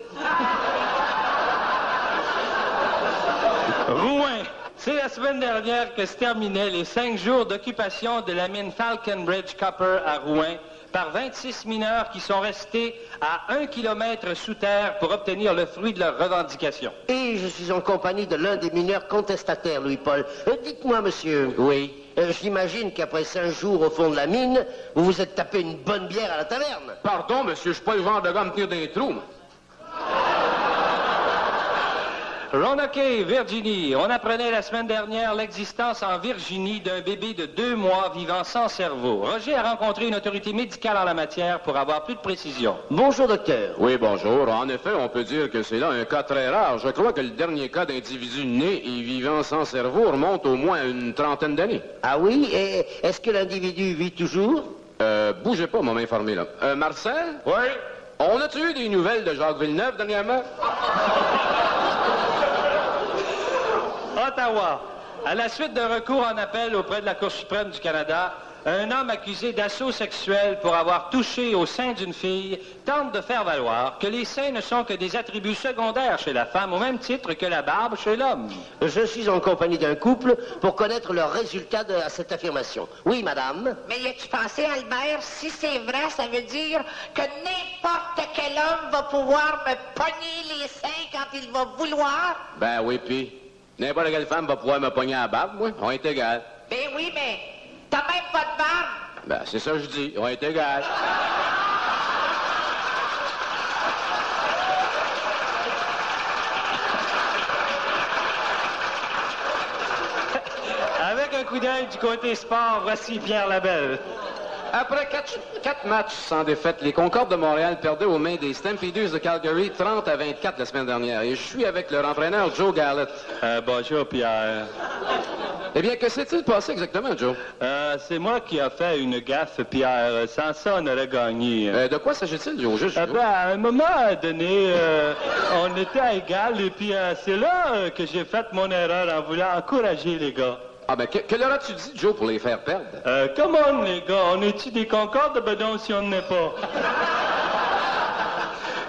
Rouen. C'est la semaine dernière que se terminaient les 5 jours d'occupation de la mine Falconbridge Copper à Rouen par 26 mineurs qui sont restés à 1 kilomètre sous terre pour obtenir le fruit de leurs revendications. Et je suis en compagnie de l'un des mineurs contestataires, Louis-Paul. Dites-moi, monsieur. Oui. J'imagine qu'après 5 jours au fond de la mine, vous vous êtes tapé une bonne bière à la taverne. Pardon, monsieur, je suis pas le genre de gars à me tenir des trous. Roanoke, Virginie. On apprenait la semaine dernière l'existence en Virginie d'un bébé de 2 mois vivant sans cerveau. Roger a rencontré une autorité médicale en la matière pour avoir plus de précision. Bonjour, docteur. Oui, bonjour. En effet, on peut dire que c'est là un cas très rare. Je crois que le dernier cas d'individu né et vivant sans cerveau remonte au moins à une trentaine d'années. Ah oui? Et est-ce que l'individu vit toujours? Bougez pas, m'en informer, là. Marcel? Oui? On a-tu eu des nouvelles de Jacques Villeneuve dernièrement? Ottawa. À la suite d'un recours en appel auprès de la Cour suprême du Canada, un homme accusé d'assaut sexuel pour avoir touché au sein d'une fille tente de faire valoir que les seins ne sont que des attributs secondaires chez la femme au même titre que la barbe chez l'homme. Je suis en compagnie d'un couple pour connaître le résultat de cette affirmation. Oui, madame? Mais y a-tu pensé, Albert, si c'est vrai, ça veut dire que n'importe quel homme va pouvoir me pogner les seins quand il va vouloir? Ben oui, puis n'importe quelle femme va pouvoir me pogner à la barbe, moi. On est égal. Ben oui, mais t'as même pas de barbe. Ben, c'est ça que je dis. On est égal. Avec un coup d'œil du côté sport, voici Pierre Labelle. Après 4 matchs sans défaite, les Concordes de Montréal perdaient aux mains des Stampeders de Calgary 30-24 la semaine dernière. Et je suis avec leur entraîneur, Joe Gallant. Bonjour, Pierre. Eh bien, que s'est-il passé exactement, Joe? C'est moi qui ai fait une gaffe, Pierre. Sans ça, on aurait gagné. De quoi s'agit-il, Joe? Juste, Joe? À un moment donné, on était à égal, et puis c'est là que j'ai fait mon erreur en voulant encourager les gars. Ah ben, que leur as-tu dit, Joe, pour les faire perdre? Come on, les gars, on est-tu des Concordes? Ben non, si on n'est pas.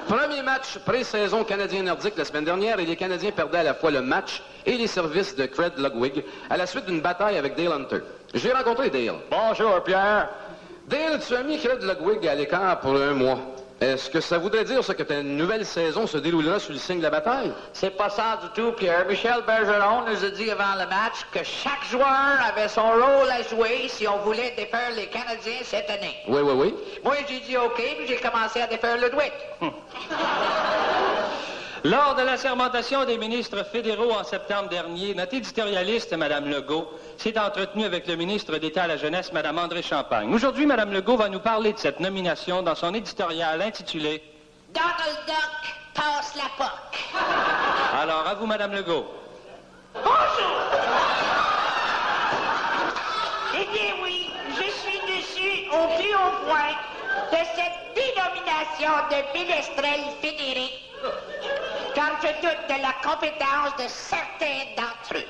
Premier match pré-saison canadien nordique la semaine dernière, et les Canadiens perdaient à la fois le match et les services de Craig Ludwig à la suite d'une bataille avec Dale Hunter. J'ai rencontré Dale. Bonjour, Pierre. Dale, tu as mis Craig Ludwig à l'écart pour 1 mois. Est-ce que ça voudrait dire, ça, que ta nouvelle saison se déroulera sous le signe de la bataille? C'est pas ça du tout, Pierre. Michel Bergeron nous a dit avant le match que chaque joueur avait son rôle à jouer si on voulait défaire les Canadiens cette année. Oui, oui, oui. Moi, j'ai dit OK, puis j'ai commencé à défaire Ludwig. Lors de la sermentation des ministres fédéraux en septembre dernier, notre éditorialiste, Mme Legault, s'est entretenue avec le ministre d'État à la Jeunesse, Mme André Champagne. Aujourd'hui, Mme Legault va nous parler de cette nomination dans son éditorial intitulé « Donald Duck passe la POC ». Alors, à vous, Mme Legault. Bonjour! Eh bien oui, je suis déçu au plus haut point de cette dénomination de ménestrel fédéré, car je doute de la compétence de certains d'entre eux.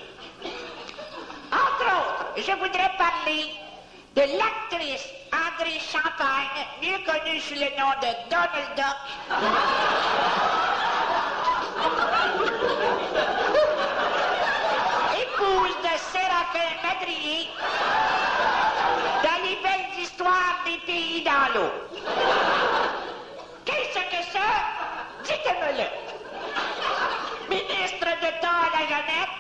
Entre autres, je voudrais parler de l'actrice André Champagne, mieux connue sous le nom de Donald Duck. Épouse de Séraphin Madrier dans les belles histoires des pays dans l'eau. Qu'est-ce que ça? Dites-moi-le. Ministre d'État à la jeunesse,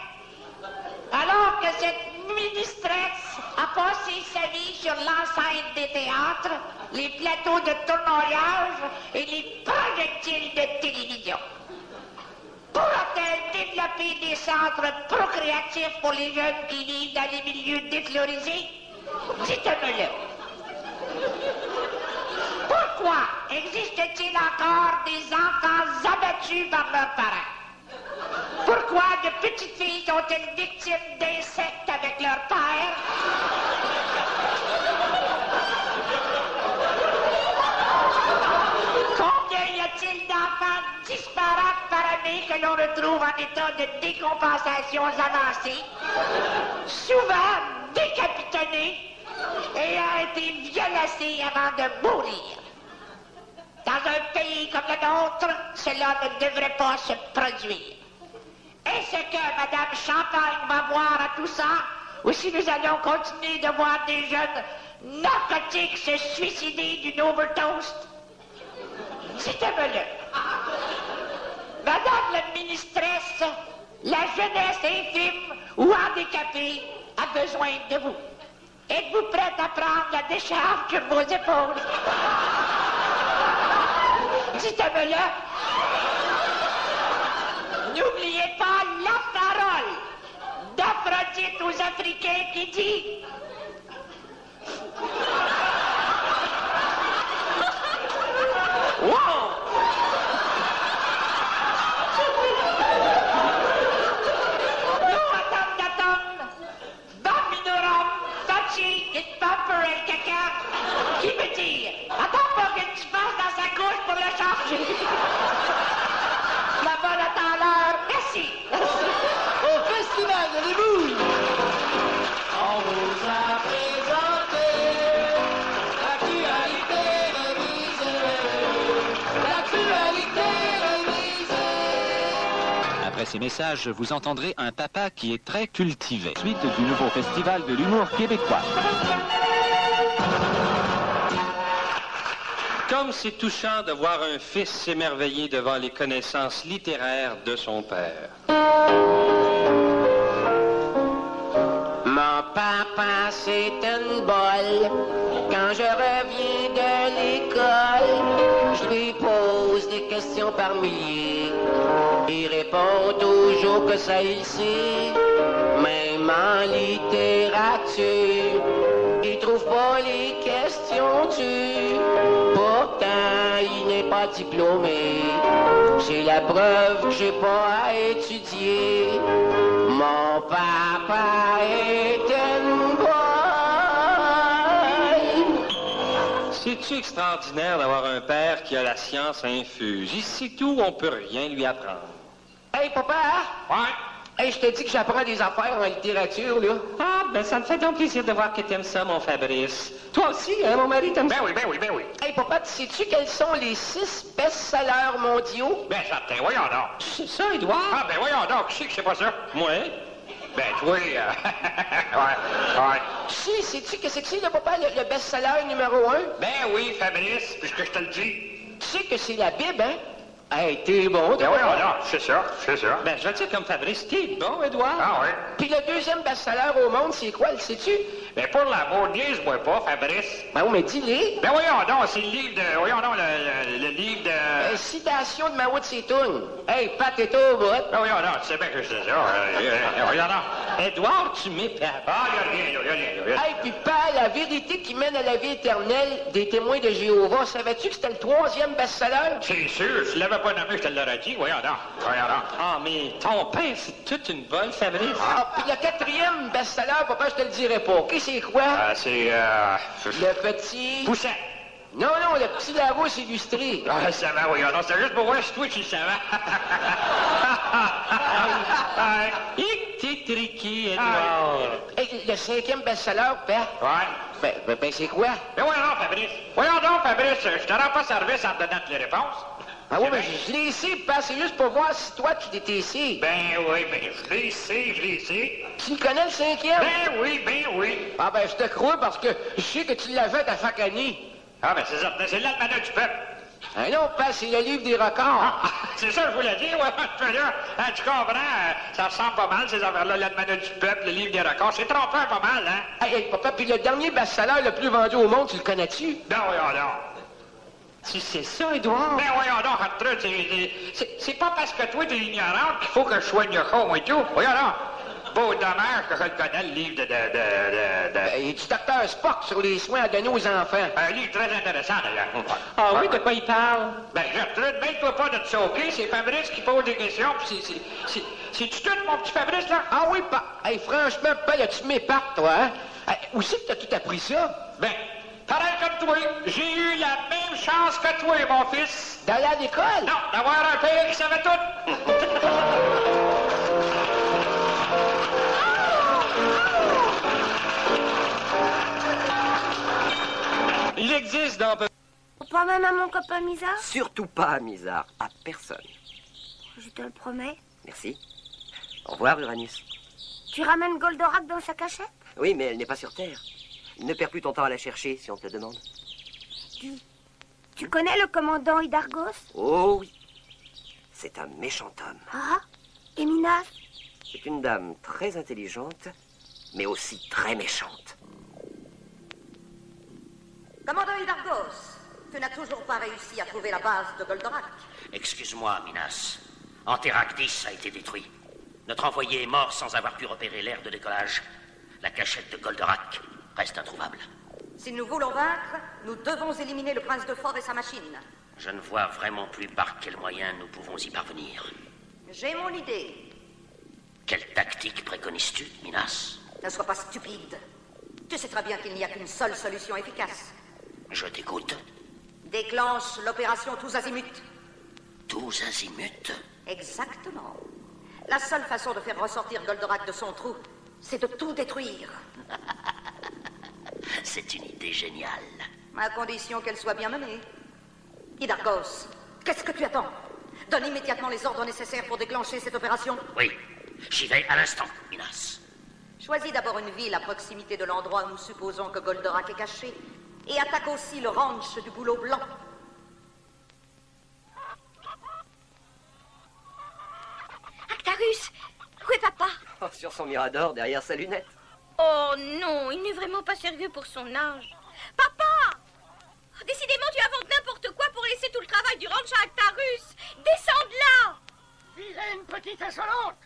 alors que cette ministresse a passé sa vie sur l'enceinte des théâtres, les plateaux de tournoi et les projectiles de télévision. Pourra-t-elle développer des centres procréatifs pour les jeunes qui vivent dans les milieux déflorisés? Dites-moi-le. Pourquoi existe-t-il encore des enfants abattus par leurs parents? Pourquoi de petites filles sont-elles victimes d'insectes avec leur père? Combien y a-t-il d'enfants disparates par année que l'on retrouve en état de décompensation avancée, souvent décapitonnés et ayant été violacés avant de mourir? Dans un pays comme le nôtre, cela ne devrait pas se produire. Est-ce que Mme Champagne va voir à tout ça, ou si nous allons continuer de voir des jeunes narcotiques se suicider d'une overdose? Dites-moi-le. Madame la ministresse, la jeunesse infime ou handicapée a besoin de vous. Êtes-vous prête à prendre la décharge sur vos épaules? Dites-moi-le. N'oubliez pas dites aux Africains qui dit? Wow! Qui me dit? Attends pas que tu passes dans sa couche pour le changer. La bonne attend l'heure. Merci. Au Festival de l'humour, On vous a présenté l'actualité révisée. L'actualité révisée. Après ces messages, vous entendrez un papa qui est très cultivé. Suite du nouveau festival de l'humour québécois. Comme c'est touchant de voir un fils s'émerveiller devant les connaissances littéraires de son père. Mon papa, c'est une bolle. Quand je reviens de l'école, je lui pose des questions par milliers. Il répond toujours que ça il sait. Même en littérature, il trouve pas les questions dures. Pourtant, il n'est pas diplômé. J'ai la preuve que j'ai pas à étudier. Mon papa est une bolle. C'est-tu extraordinaire d'avoir un père qui a la science infuse? Ici tout, on peut rien lui apprendre. Hey, papa! Ouais? Hey, je te dis que j'apprends des affaires en littérature, là. Ah, ben ça me fait donc plaisir de voir que t'aimes ça, mon Fabrice. Toi aussi, hein, mon mari, t'aimes ça? Ben oui. Hey, papa, sais-tu quels sont les 6 best-sellers mondiaux? Ben certain, voyons donc. C'est ça, Édouard? Ah, ben voyons donc, qui c'est que c'est pas ça? Moi? Ben toi, ouais. Sais-tu que c'est le papa, le best-seller numéro 1? Ben oui, Fabrice, puisque je te le dis. Tu sais que c'est la Bible, hein? Hey, t'es bon, Ben voyons donc, c'est ça. Ben, je vais te dire comme Fabrice, t'es bon, Édouard? Ah oui. Puis le deuxième best-seller au monde, c'est quoi, le sais-tu? Ben pour l'amour, niaise-moi pas, Fabrice. Ben oui, mais dis-les. Ben voyons donc, c'est le livre de... Voyons donc, le livre de... Citation de Mao Tse-tung. Hey, Pat est au bout. Ben voyons donc, tu sais bien que je dis ça. Voyons donc. Édouard, tu m'épates. Ah, y'a rien. Hey, puis pas la vérité qui mène à la vie éternelle des témoins de Jéhovah. Savais-tu que c'était le 3e best-seller? C'est sûr, si tu l'avais pas nommé, je te l'aurais dit. Voyons donc. Ah, mais ton père, c'est toute une bonne, Fabrice. Ah, puis le 4e best-seller, papa, je te le dirais pas. OK, c'est quoi? C'est, Le petit... Poussin. Non, le petit Larousse illustré. Ah, ça va, voyons donc. C'est juste pour voir si toi, tu le savais. T'es triqué, Édouard. Hey, le 5e best-seller, père. Ouais. Ben, c'est quoi? Ben voyons donc, Fabrice, je te rends pas service en te donnant toutes les réponses. Ah oui, mais je l'ai ici, père, c'est juste pour voir si toi, tu l'étais ici. Ben oui, je l'ai ici. Tu le connais, le 5e? Ben oui. Ah ben, je te crois parce que je sais que tu l'avais à Fakani. Ah ben c'est certain, c'est l'Almanach du peuple. Ah non, père, c'est le livre des records. C'est ça que je voulais dire, ouais. Tu comprends, ça ressemble pas mal, ces affaires-là, l'Almanach du peuple, le livre des records. C'est trompeur pas mal, hein? Hey, papa, puis le dernier best-seller le plus vendu au monde, tu le connais-tu? Ben voyons donc. Tu sais ça, Édouard? Ben voyons donc, Hartrud, c'est pas parce que toi t'es ignorante qu'il faut que je soigne con et tout. Voyons donc. Beau dommage que je le connais, le livre Il y a du docteur Spock sur les soins à donner aux enfants. Un livre très intéressant, d'ailleurs. Ah oui, de quoi il parle? Ben, Gertrude, mêle-toi pas de te choquer, c'est Fabrice qui pose des questions, puis c'est-tu tout, mon petit Fabrice, là? Ah oui, hey, franchement, papa, tu m'épates, toi, hein? Hey, où c'est que t'as tout appris ça? Ben, pareil comme toi, j'ai eu la même chance que toi, mon fils. D'aller à l'école? Non, d'avoir un père qui savait tout. Il existe dans... Pas même à mon copain Misard? Surtout pas à Misard, à personne. Je te le promets. Merci. Au revoir, Uranus. Tu ramènes Goldorak dans sa cachette? Oui, mais elle n'est pas sur Terre. Ne perds plus ton temps à la chercher, si on te le demande. Dis, tu connais le commandant Hydargos? Oh oui. C'est un méchant homme. Ah, et Minas? C'est une dame très intelligente, mais aussi très méchante. Commandant Hydargos, tu n'as toujours pas réussi à trouver la base de Goldorak. Excuse-moi, Minas. Anteractis a été détruit. Notre envoyé est mort sans avoir pu repérer l'aire de décollage. La cachette de Goldorak reste introuvable. Si nous voulons vaincre, nous devons éliminer le prince de Fort et sa machine. Je ne vois vraiment plus par quels moyens nous pouvons y parvenir. J'ai mon idée. Quelle tactique préconises-tu, Minas? Ne sois pas stupide. Tu sais très bien qu'il n'y a qu'une seule solution efficace. Je t'écoute. Déclenche l'opération Tous Azimuts. Tous Azimuts? Exactement. La seule façon de faire ressortir Goldorak de son trou, c'est de tout détruire. C'est une idée géniale. À condition qu'elle soit bien menée. Hydargos, qu'est-ce que tu attends? Donne immédiatement les ordres nécessaires pour déclencher cette opération. Oui, j'y vais à l'instant, Minas. Choisis d'abord une ville à proximité de l'endroit où nous supposons que Goldorak est caché, et attaque aussi le ranch du Goulot Blanc. Actarus, où est papa? Oh, sur son mirador, derrière sa lunette. Oh non, il n'est vraiment pas sérieux pour son âge. Papa! Décidément, tu inventes n'importe quoi pour laisser tout le travail du ranch à Actarus. Descends de là! Vilaine petite insolente!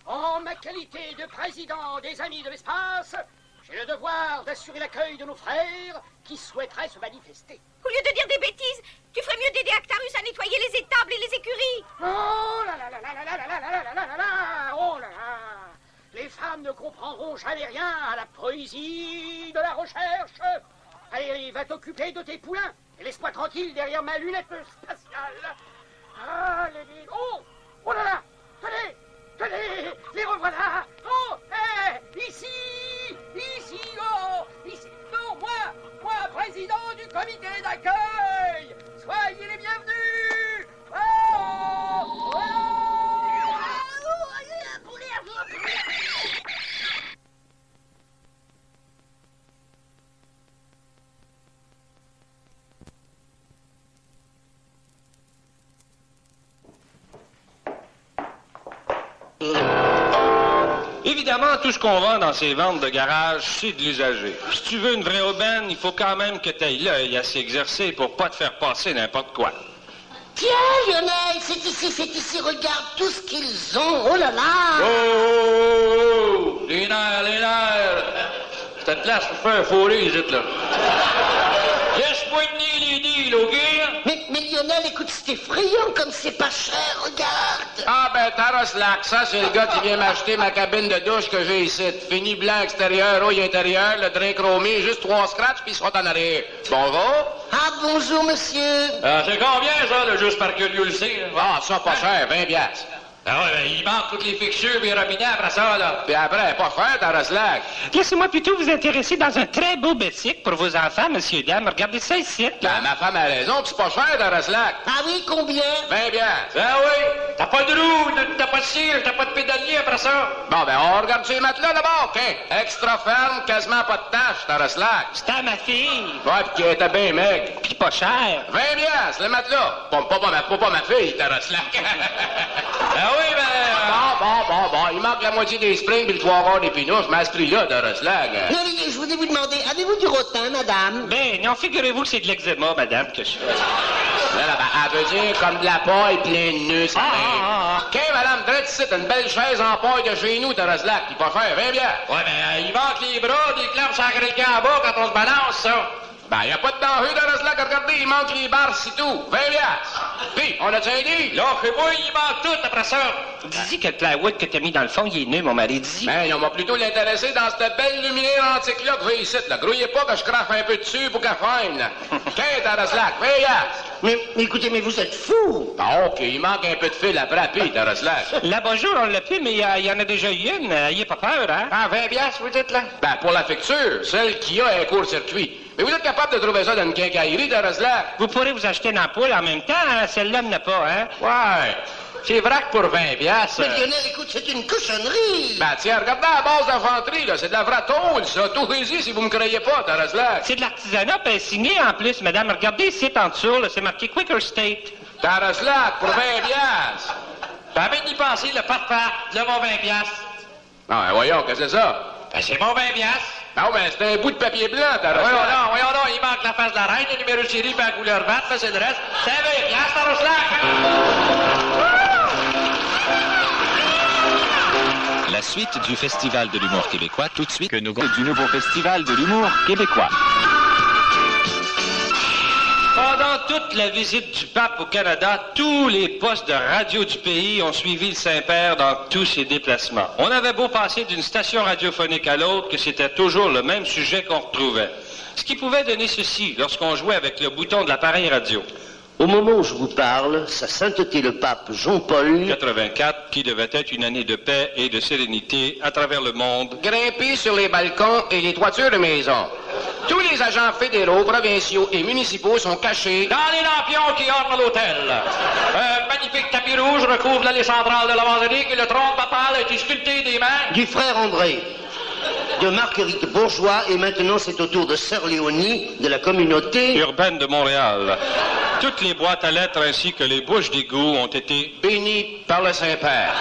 En ma qualité de président des Amis de l'Espace, j'ai le devoir d'assurer l'accueil de nos frères qui souhaiteraient se manifester. Au lieu de dire des bêtises, tu ferais mieux d'aider Actarus à nettoyer les étables et les écuries. Oh là là là là là là là là là là là là! Oh là là! Les femmes ne comprendront jamais rien à la poésie de la recherche. Allez, va t'occuper de tes poulains et laisse-moi tranquille derrière ma lunette spatiale. Allez, oh! Oh là là! Tenez! Tenez! Les revoilà! Oh! Ici! Ici! Oh! Ici! Non, moi, président du comité d'accueil! Soyez les bienvenus! Oh! Évidemment, tout ce qu'on vend dans ces ventes de garage, c'est de l'usager. Si tu veux une vraie aubaine, il faut quand même que tu ailles l'œil à s'exercer pour pas te faire passer n'importe quoi. Tiens, Lionel, c'est ici, regarde tout ce qu'ils ont, oh là là! Oh! Les nerfs! Cette place pour faire fourrer, les là. Laisse-moi tenir les deals, OK? Mais Lionel, écoute, c'est effrayant comme c'est pas cher, regarde! Ah ben, Taroslac, ça, c'est le gars qui vient m'acheter ma cabine de douche que j'ai ici. Fini blanc extérieur, rouille intérieur, le drain chromé, juste 3 scratchs, puis ils seront en arrière. Bonjour? Ah, bonjour, monsieur! C'est combien, ça, le juste par curiosité? Ah, ça, pas cher, 20 piastres. Ah ouais, ben, il manque toutes les fixtures et les robinets après ça, là. Puis après, pas cher, Taroslac. Laissez-moi plutôt vous intéresser dans un très beau bicycle pour vos enfants, monsieur et dame. Regardez ça ici. Ben, ma femme a raison, puis c'est pas cher, Taroslac. Ah oui, combien? 20 piastres. Ah oui, t'as pas de roue, t'as pas de cire, t'as pas de pédalier après ça. Bon, ben, on regarde ces matelas d'abord, OK? Extra ferme, quasiment pas de tâches, Taroslac. C'était à ma fille. Ouais, puis qui était bien maigre. Puis pas cher. 20 piastres, le matelas. Pas ma fille, Taroslac. Ah oui, ben... Bon, il manque la moitié des springs puis le 3 quarts des pinouches, mais à ce prix-là, Taroslac. Non, je voulais vous demander, avez-vous du rotin, madame? Ben, non, figurez-vous que c'est de l'eczéma, madame, que je fais. Là, elle veut dire comme de la paille pleine de nœuds, ça OK, madame, drette ici, t'as une belle chaise en paille de chez nous, Taroslac, qui pas cher, 20 bien. Ouais, ben, il manque les bras, des clampes sur le camp en bas quand on se balance, ça. Ben, y a pas de danger, Taroslac, regardez, il manque les barres, c'est tout, 20 bien. Puis, on a-tu un dit? Là, fais-moi, il manque tout après ça. Dis que le plywood que t'as mis dans le fond, il est nu, mon mari dit. Ben, on va plutôt l'intéresser dans cette belle luminaire antique-là que j'ai ici, là. Grouillez pas que je crache un peu dessus pour qu'elle freine. OK, Taroslac, 20 Mais écoutez, mais vous êtes fou! Ah, OK, il manque un peu de fil à frapper, Taroslac. La bonjour, on l'a plus, mais il y en a déjà eu une. Ayez pas peur, hein? Ah, 20 piastres, vous dites, là? Ben, pour la facture, celle qui a un court-circuit. Mais vous êtes capable de trouver ça dans une quincaillerie, Taroslac? Vous pourrez vous acheter une ampoule en même temps, hein? Celle-là n'a pas, hein? Ouais. C'est vrai que pour 20 piastres... Mais Lionel, écoute, c'est une cochonnerie! Ben tiens, regardez la base d'infanterie, là, c'est de la vraie tôle, ça. Tout ici, si vous me croyez pas, Taroslac. C'est de l'artisanat, puis signé en plus, madame. Regardez ici, en dessous, là, c'est marqué Quaker State. Taroslac, pour 20 piastres. Ben, avec d'y passer, le papa, le mon 20 piastres. Non, ben, voyons, qu'est-ce que c'est ça? Ben, c'est mon 20 piastres. Non, ben, c'est un bout de papier blanc, Taroslac. Voyons donc, il manque la face de la reine, le numéro de série, puis la couleur verte, là, c'est le reste. C'est 20 piastres, Taroslac. suite du Festival de l'humour québécois, tout de suite que nous du nouveau Festival de l'humour québécois. Pendant toute la visite du pape au Canada, tous les postes de radio du pays ont suivi le Saint-Père dans tous ses déplacements. On avait beau passer d'une station radiophonique à l'autre que c'était toujours le même sujet qu'on retrouvait. Ce qui pouvait donner ceci lorsqu'on jouait avec le bouton de l'appareil radio. Au moment où je vous parle, sa sainteté le pape Jean-Paul 84, qui devait être une année de paix et de sérénité à travers le monde. Grimper sur les balcons et les toitures de maisons. Tous les agents fédéraux, provinciaux et municipaux sont cachés dans les lampions qui ornent l'hôtel. Un magnifique tapis rouge recouvre l'allée centrale de la basilique et le trône papal a été sculpté des mains du frère André, de Marguerite Bourgeois, et maintenant c'est au tour de Sœur Léonie de la communauté urbaine de Montréal. Toutes les boîtes à lettres ainsi que les bouches d'égout ont été bénies par le Saint-Père.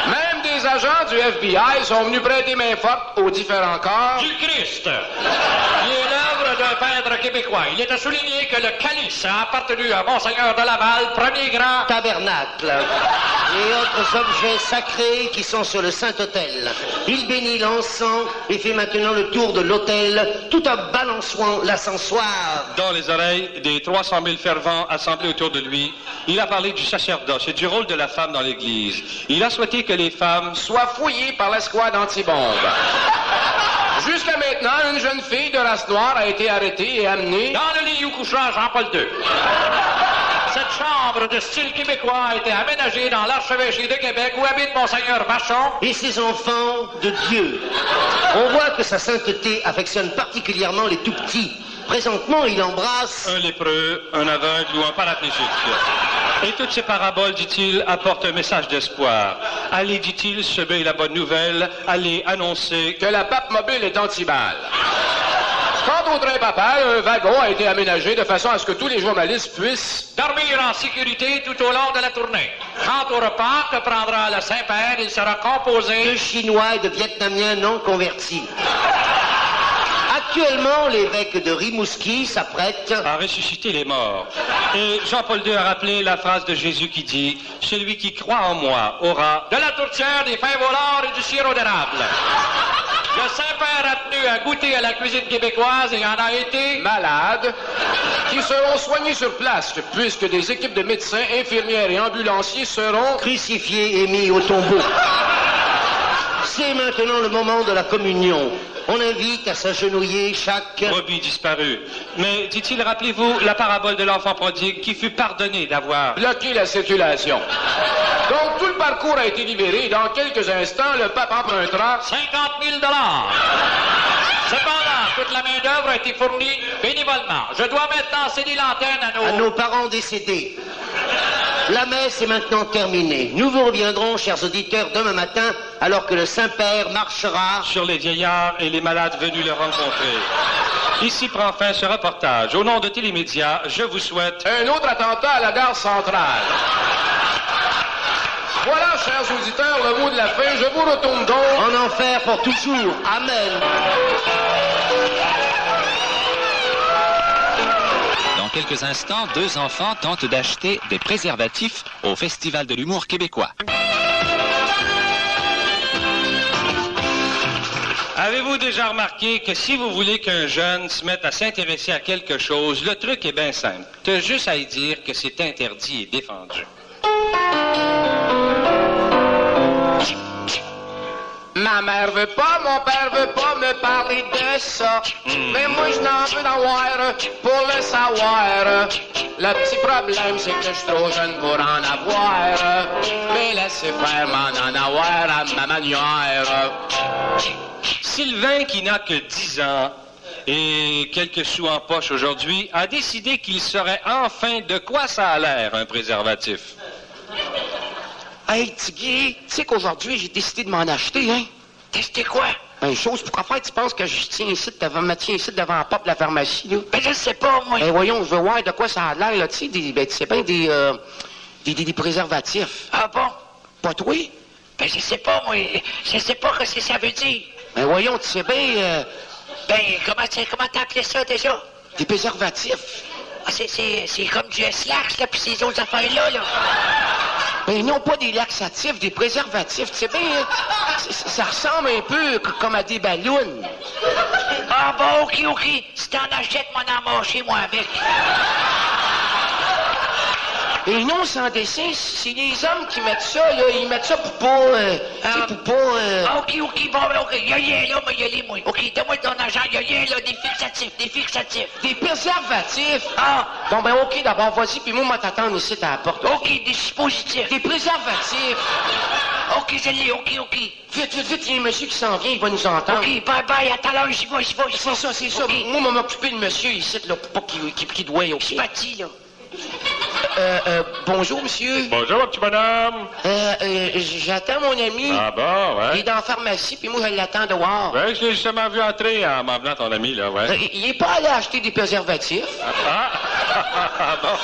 Même des agents du FBI sont venus prêter main forte aux différents corps du Christ, qui est l'œuvre d'un peintre québécois. Il est à souligner que le calice a appartenu à Monseigneur de Laval, premier grand tabernacle, et autres objets sacrés qui sont sur le Saint-Autel. Il bénit l'encens et fait maintenant le tour de l'autel, tout en balançant l'ascensoir. Dans les oreilles des 300 000 fervents assemblés autour de lui, il a parlé du sacerdoce et du rôle de la femme dans l'Église. Il a souhaité que les femmes soient fouillées par l'escouade anti-bombe. Jusqu'à maintenant, une jeune fille de race noire a été arrêtée et amenée dans le lit où couchera Jean-Paul II. Cette chambre de style québécois a été aménagée dans l'archevêché de Québec où habite Monseigneur Vachon et ses enfants de Dieu. On voit que sa sainteté affectionne particulièrement les tout-petits. Présentement, il embrasse un lépreux, un aveugle ou un paraplégique. Et toutes ces paraboles, dit-il, apportent un message d'espoir. Allez, dit-il, semer la bonne nouvelle, allez annoncer que la pape mobile est anti-balle. Quant au train papal, un wagon a été aménagé de façon à ce que tous les journalistes puissent dormir en sécurité tout au long de la tournée. Quant au repas que prendra le Saint-Père, il sera composé de Chinois et de Vietnamiens non convertis. Actuellement, l'évêque de Rimouski s'apprête à ressusciter les morts. Et Jean-Paul II a rappelé la phrase de Jésus qui dit « Celui qui croit en moi aura de la tourtière, des pains volants et du sirop d'érable. » Le Saint-Père a tenu à goûter à la cuisine québécoise et en a été malade, qui seront soignés sur place, puisque des équipes de médecins, infirmières et ambulanciers seront crucifiés et mis au tombeau. C'est maintenant le moment de la communion. On invite à s'agenouiller chaque brebis disparue. Mais, dit-il, rappelez-vous la parabole de l'enfant prodigue qui fut pardonné d'avoir bloqué la circulation. Donc, tout le parcours a été libéré et dans quelques instants, le pape empruntera 50 000 $. Cependant, toute la main-d'œuvre a été fournie bénévolement. Je dois maintenant céder l'antenne à nos parents décédés. La messe est maintenant terminée. Nous vous reviendrons, chers auditeurs, demain matin, alors que le Saint-Père marchera sur les vieillards et les malades venus le rencontrer. Ici prend fin ce reportage. Au nom de Télémédia, je vous souhaite un autre attentat à la gare centrale. Voilà, chers auditeurs, le mot de la fin. Je vous retourne donc en enfer pour toujours. Amen. Dans quelques instants, deux enfants tentent d'acheter des préservatifs au Festival de l'humour québécois. Avez-vous déjà remarqué que si vous voulez qu'un jeune se mette à s'intéresser à quelque chose, le truc est bien simple. T'as juste à lui dire que c'est interdit et défendu. Ma mère veut pas, mon père veut pas me parler de ça. Mais moi je n'en veux d'avoir pour le savoir. Le petit problème c'est que je suis trop jeune pour en avoir. Mais laissez faire m'en avoir à ma manière. Sylvain, qui n'a que 10 ans et quelques sous en poche aujourd'hui, a décidé qu'il saurait enfin de quoi ça a l'air, un préservatif. Hey, Tigui, tu sais qu'aujourd'hui, j'ai décidé de m'en acheter, hein? T'as quoi? Ben, chose, pourquoi faire, tu penses que je tiens ici devant la porte de la pharmacie, là? Ben, je sais pas, moi. Ben, voyons, je veux voir de quoi ça a l'air, là, tu sais, tu sais bien, des préservatifs. Ah bon? Pas toi? Ben, je sais pas, moi. Je sais pas ce que ça veut dire. Ben, voyons, tu sais bien, comment t'as appelé ça, déjà? Des préservatifs. Ah, c'est comme du S-Lax, là, pis ces autres affaires-là, là. Ben non, pas des laxatifs, des préservatifs. Tu sais bien, Ça ressemble un peu comme à des ballons. Ah bon, ok. Si t'en achètes, m'en en mâcher, moi, avec. Et non, sans dessin, c'est les hommes qui mettent ça, là. Ils mettent ça pour pas... pour pas... Ok, bon, y'a rien, là, moi, y'a les moi. Ok, donne-moi ton argent, y'a rien, là, des fixatifs. Des préservatifs? Ah! Bon, ben, ok, d'abord, vas-y, puis moi, t'attendre ici à la porte. Ok, des dispositifs. Des préservatifs. Ok, je l'ai, ok. Vite, il y a un monsieur qui s'en vient, il va nous entendre. Ok, bye, à tout à l'heure, j'y vais. C'est ça. Okay. Moi, on m'a occupé de monsieur ici, là, pour pas qu'il doit, ok? Je bâtis, là. Bonjour, monsieur. Bonjour, mon petit bonhomme. J'attends mon ami. Ah bon, ouais. Il est dans la pharmacie, puis moi, je l'attends dehors. Ouais, je l'ai justement vu entrer en m'emmenant ton ami, là, ouais. Il est pas allé acheter des préservatifs. Bon.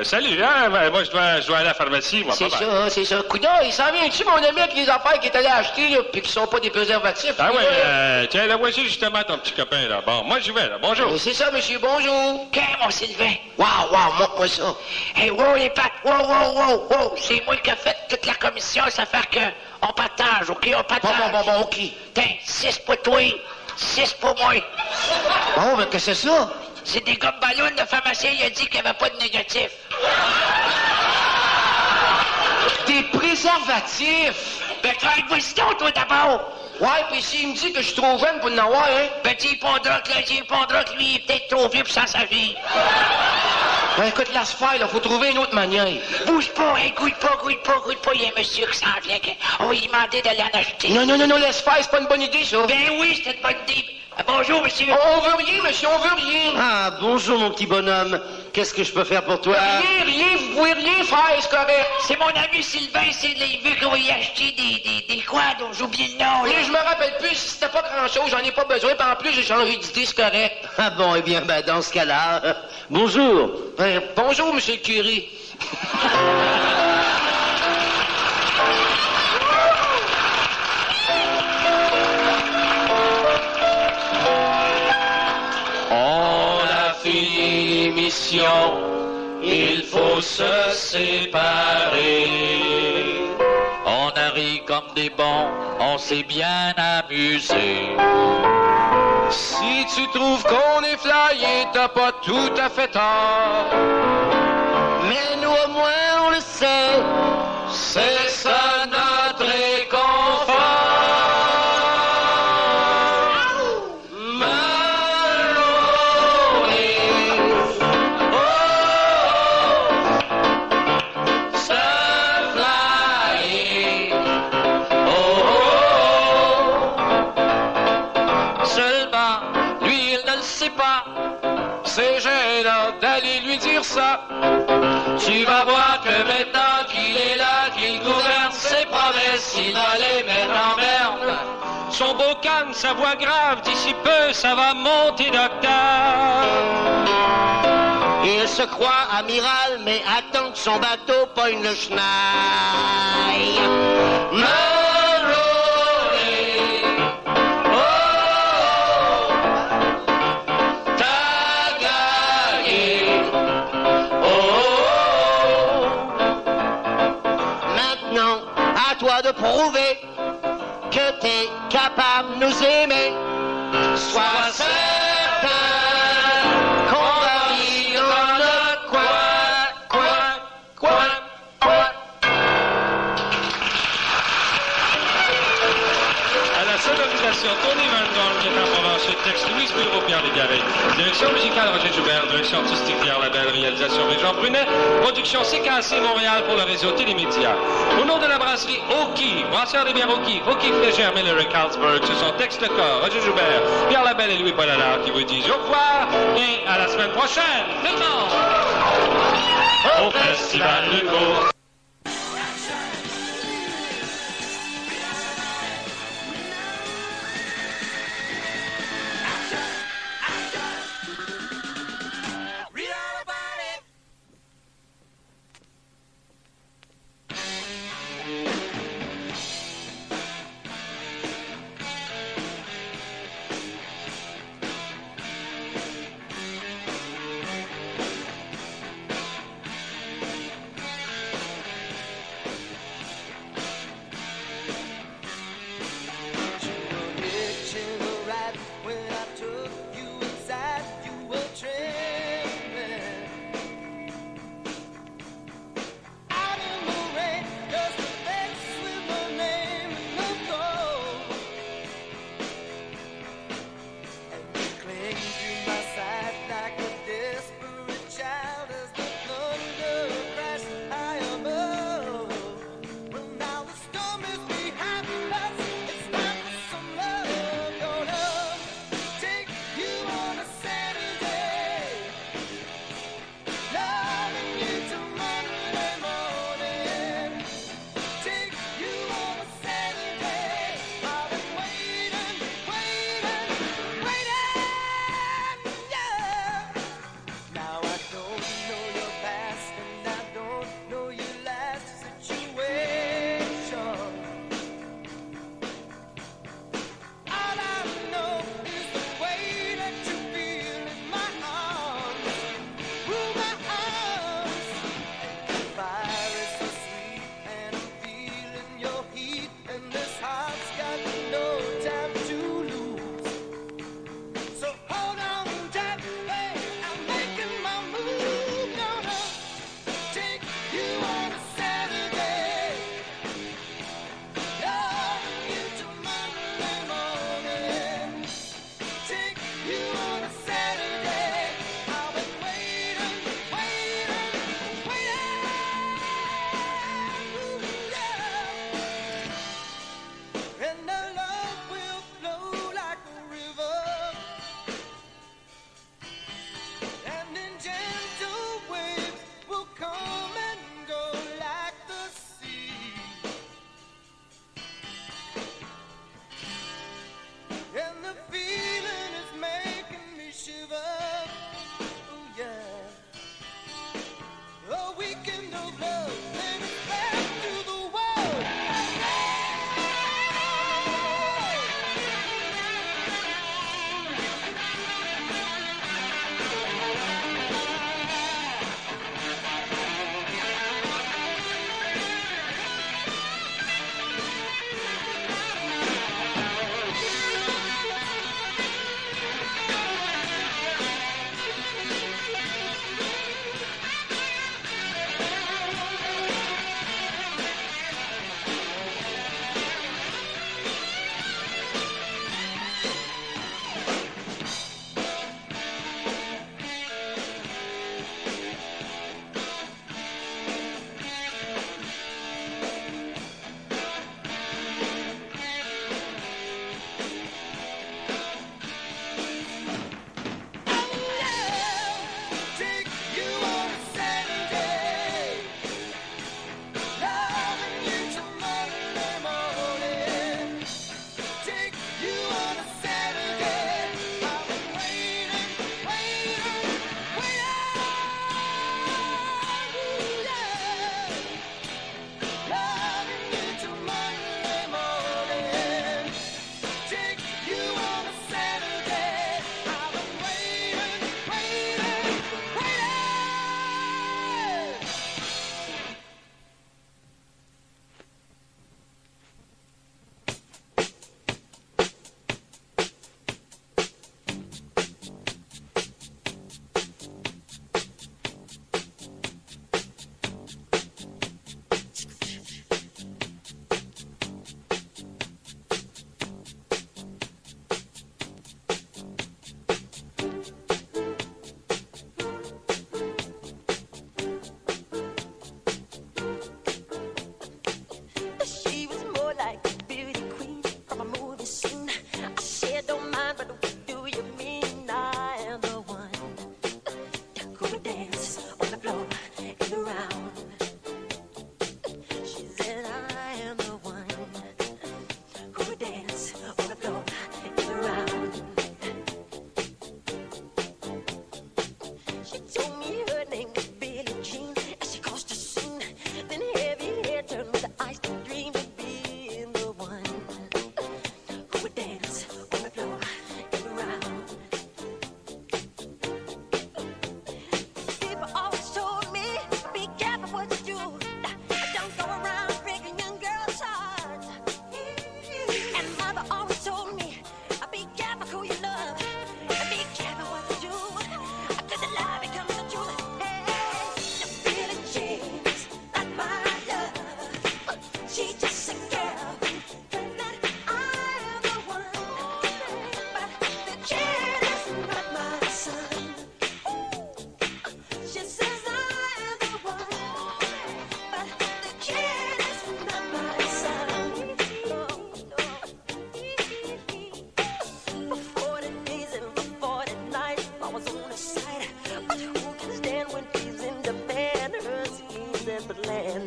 Salut, hein. Ouais, moi, je dois aller à la pharmacie, moi. C'est ça. Coudon, il s'en vient-tu, mon ami, avec les affaires qu'il est allé acheter, là, puis qui sont pas des préservatifs. Ah ouais, tiens, là, voici justement ton petit copain, là. Bon, moi, j'y vais, là. Bonjour. C'est ça, monsieur, bonjour. Qu'est-ce, mon Sylvain? Wow, montre-moi ça. Hey, wow, les pattes, wow. C'est moi qui ai fait toute la commission, ça fait que on partage, ok? On partage. Bon, ok. Tiens, 6 pour toi, 6 pour moi. Bon, ben, qu'est-ce que c'est ça? C'est des gommes ballons, le pharmacien, il a dit qu'il n'y avait pas de négatif. Des préservatifs? Ben, vas-y donc, toi, d'abord. Ouais, pis s'il me dit que je suis trop jeune pour en avoir, hein? Ben, tu répondras que lui, il est peut-être trop vieux pour sans sa vie. Ben, écoute, laisse faire, là, faut trouver une autre manière. Bouge pas, écoute pas, il y a un monsieur qui s'en vient, on va lui demander d'aller en acheter. Non, laisse faire, c'est pas une bonne idée, ça. Ben oui, c'est une bonne idée. Bonjour, monsieur. On veut rien, monsieur, on veut rien. Ah, bonjour, mon petit bonhomme. Qu'est-ce que je peux faire pour toi? Rien, vous pouvez rien faire, c'est correct. C'est mon ami Sylvain, il veut qu'on y acheter des quoi, dont j'ai oublié le nom, là. Je me rappelle plus, si c'était pas grand-chose, j'en ai pas besoin, puis en plus, j'ai changé d'idée, c'est correct. Ah bon, eh bien, ben, dans ce cas-là, bonjour. Bonjour, monsieur le curé. Il faut se séparer. On a ri comme des bons, on s'est bien amusé. Si tu trouves qu'on est flyé, t'as pas tout à fait tort. Mais nous au moins on le sait, c'est ça notre réconfort. C'est gênant d'aller lui dire ça. Tu vas voir que maintenant qu'il est là, qu'il gouverne ses promesses, il va les mettre en merde. Son beau calme, sa voix grave, d'ici peu, ça va monter d'octave. Il se croit amiral, mais attend que son bateau pogne le schneid. De prouver que t'es capable de nous aimer. Sois certain qu'on va vivre dans notre coin. À la sonorisation, Tony Van Dorn, qui est en pendant ce texte, Louise Bureau, Pierre Légaré. Direction musicale, Roger Joubert. Direction artistique, Pierre Labelle. Réalisation, Jean Brunet. Production CKC Montréal pour le réseau Télémédia. Au nom de la brasserie Oki, brasseur des bières Oki, Flégère, Miller et Carlsberg, ce sont texte le corps, Roger Joubert, Pierre Labelle et Louis-Paul Allard qui vous disent au revoir et à la semaine prochaine. Tout le monde! Au Festival Hugo.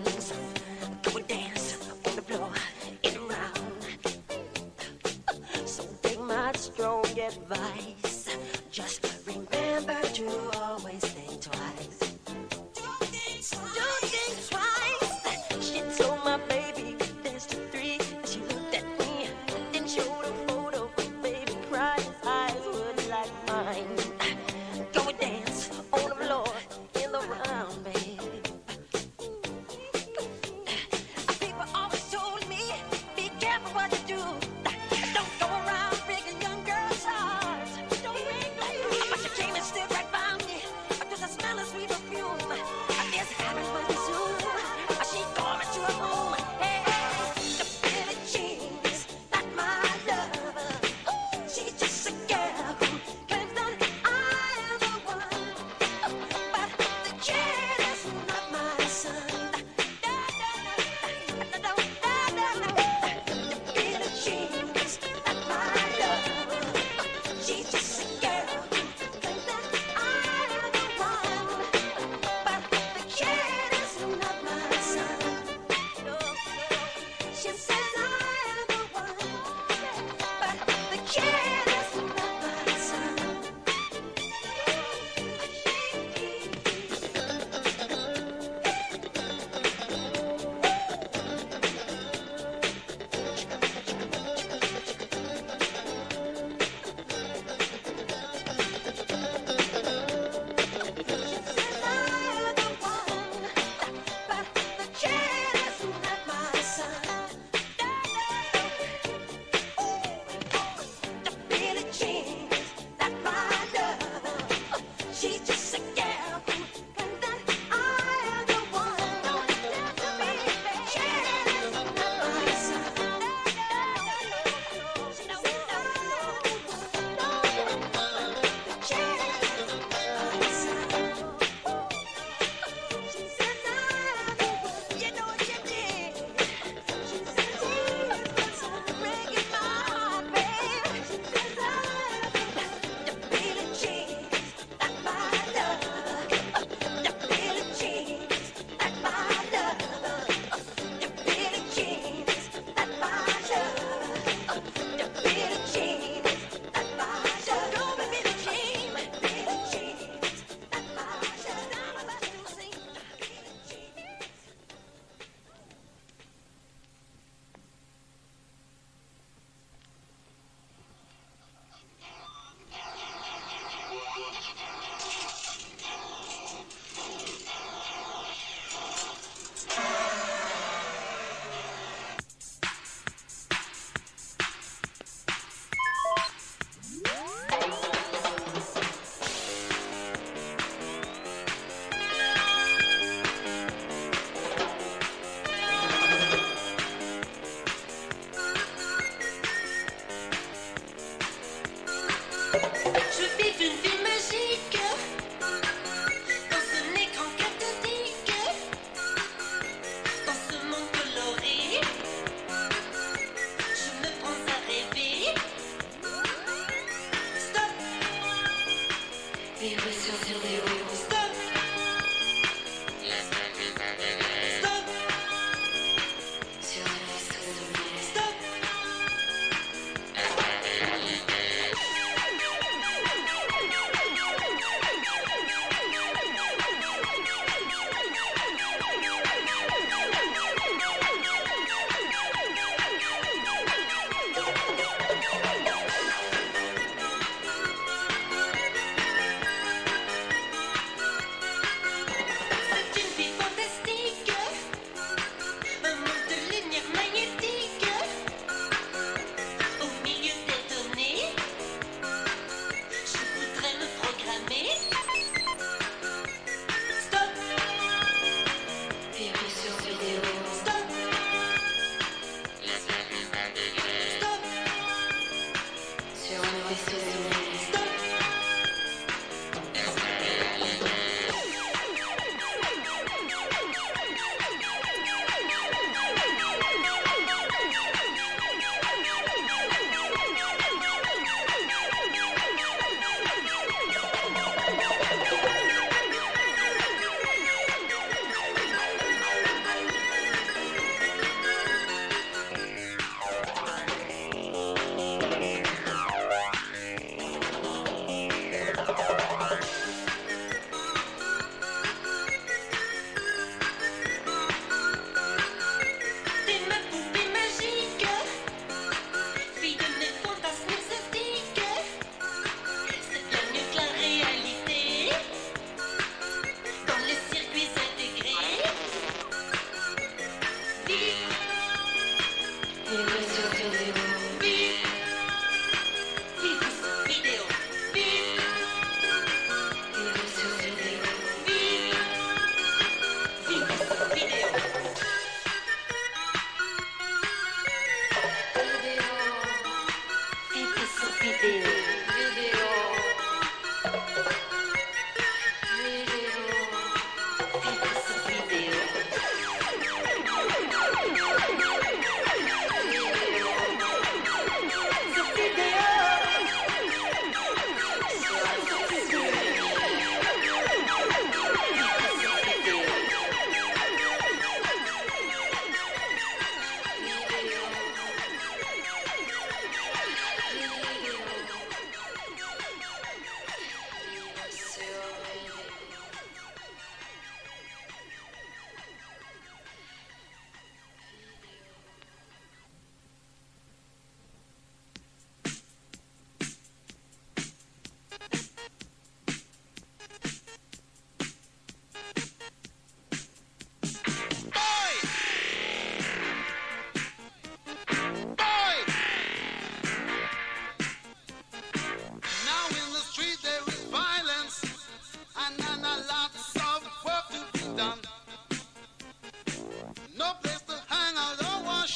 friends. Go and dance on the floor in a round. So take my strong advice. Just remember to always think twice. Don't think twice. She told my baby dance to 3. She looked at me, then showed a photo. Baby cried, his eyes were like mine. Go and dance on the floor in the round, babe. People always told me, be careful what you do. Don't go around breaking young girls' hearts. Don't break no. But she came and stood right by me.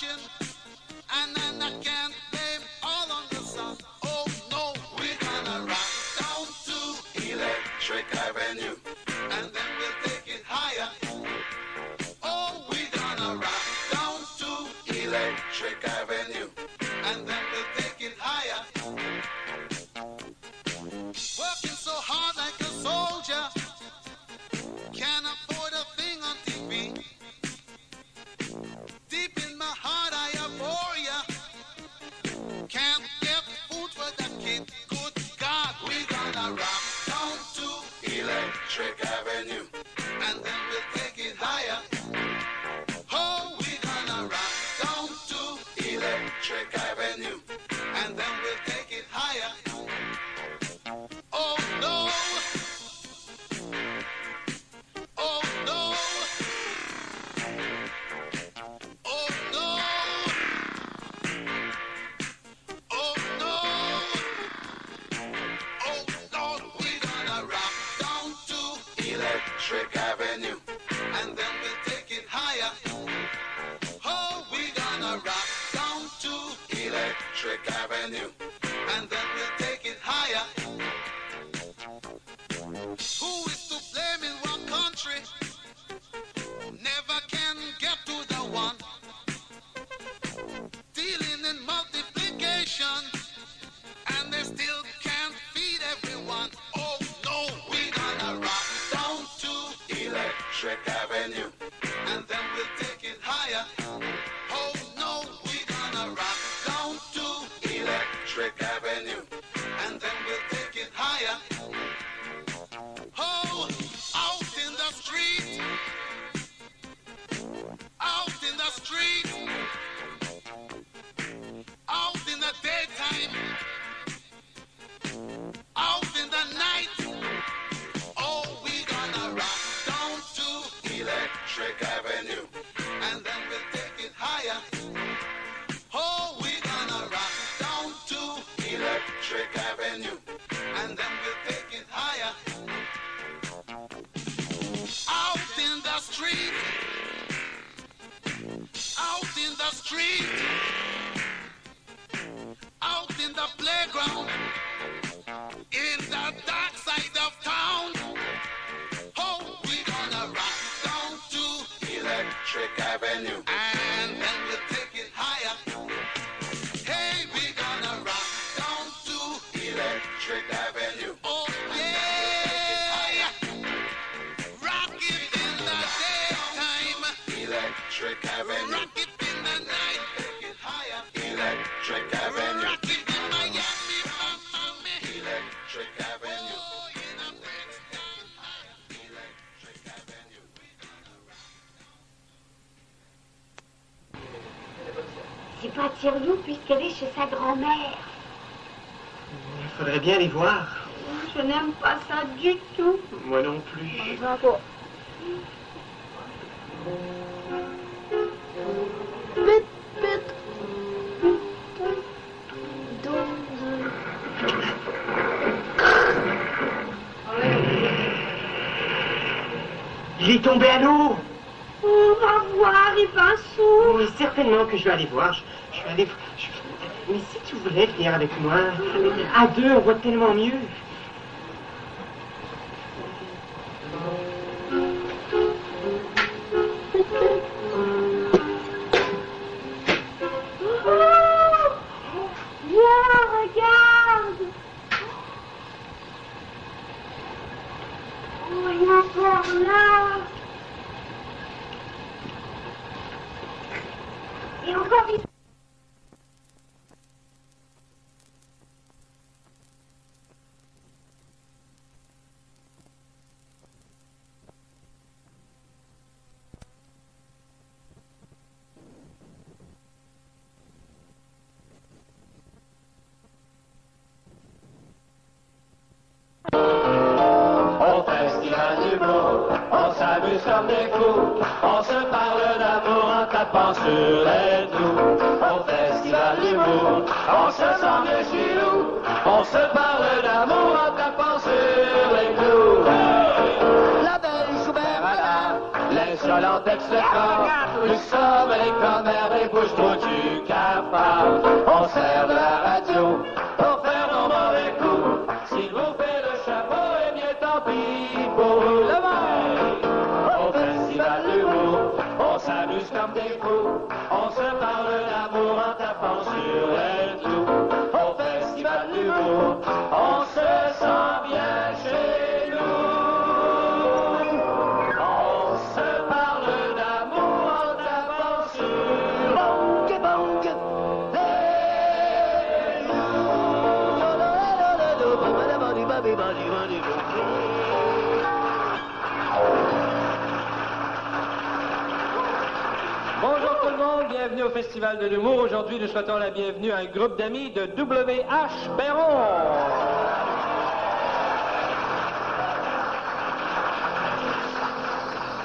ocean, and then I can't blame all on the sun. Oh no, we're gonna rock down to Electric Avenue, and then we'll take it higher. Oh, we're gonna rock down to Electric Avenue, and then we'll take it higher. Working so hard like a soldier, can't afford a thing on TV. Deep in my heart I abhor ya. Can't get food for the kid. Good God, we're gonna rock down to Electric Avenue, and then we'll take it higher. Oh, we're gonna rock down to Electric Avenue, and then we'll take it higher. Oh no! Oh no! Oh no! Oh no! Oh no! We're gonna rock down to Electric Avenue, and then we'll take it higher. Oh, we're gonna rock down to Electric Avenue, and then we'll take it higher. Who is to blame in one country? Never can get to the one. Dealing in multiplication, and they still can't feed everyone. Oh no, we're gonna rock down to Electric Avenue, and then we'll take it higher. Oh no, we're gonna rock down to Electric Avenue, and then we'll take it higher. Oh, out in the street, out in the street, out in the daytime, out in the night. Oh, we're gonna rock down to Electric Avenue, and then we'll take it higher. Oh, we're gonna rock down to Electric Avenue, and then we'll take it higher. Out in the street, out in the street, out in the playground, in the dark side of town. Oh, we're gonna rock down to Electric Avenue, and then we'll take it higher. Hey, we're gonna rock down to Electric Avenue. Oh yeah, rock it in the daytime, Electric Avenue. Rock it in the night, take it higher, Electric Avenue. Rock it in Miami, Miami, Electric Avenue. Oh, in the next time higher, Electric Avenue. C'est pas Thierry puisqu'elle est chez sa grand-mère. Il faudrait bien les voir. Je n'aime pas ça du tout. Moi non plus. Bravo. Il est tombé à l'eau. On va voir, il va sourd. Oui, certainement que je vais aller voir. Je vais aller... Mais si tu voulais venir avec moi, à deux, on voit tellement mieux. Viens, regarde. Oh, il est encore là. Et encore vite. s'amuse comme des fous. On se parle d'amour en tapant sur les doux. Au festival d'humour, on se sent bien chez nous. On se parle d'amour en tapant sur les clous. La belle Schubert, l'insolente ex-corps, nous sommes les commères et bouge-toi du cafard. On sert de la radio pour faire nos mauvais coups. S'il vous fait le chapeau, eh bien tant pis pour vous. Le maire, au festival d'humour, on s'amuse comme des fous. On se parle d'amour en tapant sur les clous. Au festival d'humour, on se sent bien chez nous. On se parle d'amour en tapant sur bong bong. Bonjour tout le monde, bienvenue au Festival de l'humour. Aujourd'hui, nous souhaitons la bienvenue à un groupe d'amis de W.H. Perron.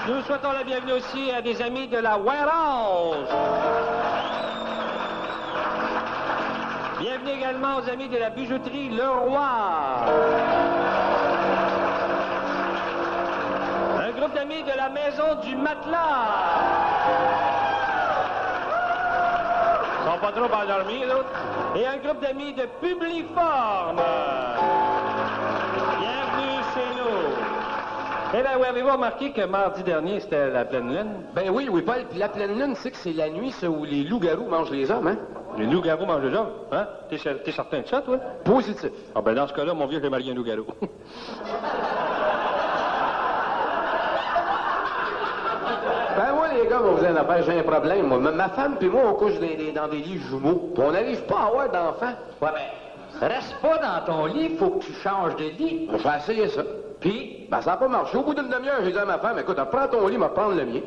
Nous souhaitons la bienvenue aussi à des amis de la Orange. Bienvenue également aux amis de la bijouterie Le Roi. Un groupe d'amis de la Maison du Matelas. Ils sont pas trop endormis, l'autre. Et un groupe d'amis de Publiforme. Bienvenue chez nous. Eh bien, oui, avez-vous remarqué que mardi dernier, c'était la pleine lune? Ben oui, Louis-Paul, puis la pleine lune, c'est que c'est la nuit, ça, où les loups-garous mangent les hommes, hein? Les loups-garous mangent les hommes? Hein? T'es certain de ça, toi? Positif. Ah ben, dans ce cas-là, mon vieux, j'ai marié un loup-garou. Ben moi, les gars, vous allez en faire, j'ai un problème, moi. Ma femme puis moi, on couche dans des lits jumeaux. Puis on n'arrive pas à avoir d'enfants. Ouais, ben, reste pas dans ton lit, faut que tu changes de lit. J'ai essayé ça. Puis, ben ça n'a pas marché. Au bout d'une demi-heure, j'ai dit à ma femme, écoute, prends ton lit, va prendre le mien.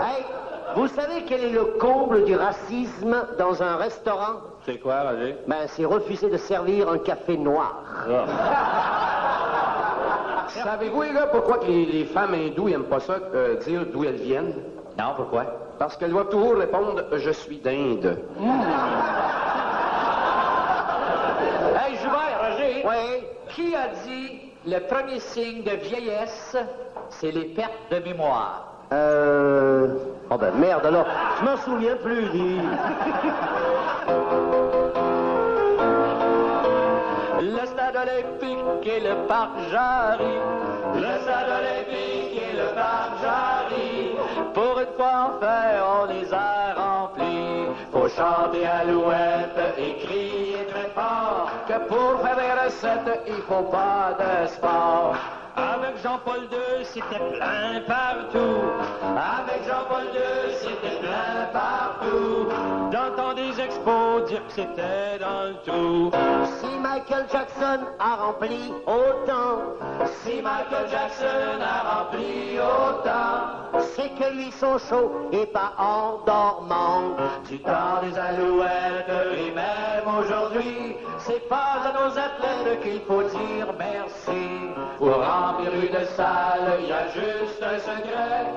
Hey, vous savez quel est le comble du racisme dans un restaurant? C'est quoi, Roger? Ben, c'est refuser de servir un café noir. Savez-vous, les gars, pourquoi que les femmes hindoues n'aiment pas ça, dire d'où elles viennent? Non, pourquoi? Parce qu'elles doivent toujours répondre « Je suis d'Inde ». Hey, Joubert, Roger. Oui. Qui a dit le premier signe de vieillesse, c'est les pertes de mémoire? Oh ben merde, alors, je m'en souviens plus, dis. Le stade olympique et le parc Jarry. Le stade olympique et le parc Jarry. Pour une fois enfin, on les a remplis. Faut chanter à l'ouette et crier très fort Que pour faire des recettes, il faut pas de sport. Avec Jean-Paul II, c'était plein partout. Avec Jean-Paul II, c'était plein partout. J'entends des expos dire que c'était dans le trou. Si Michael Jackson a rempli autant, Si Michael Jackson a rempli autant, c'est que lui son show est pas endormant. du temps des alouettes et même aujourd'hui, c'est pas à nos athlètes qu'il faut dire merci. Pour remplir une salle, il y a juste un secret.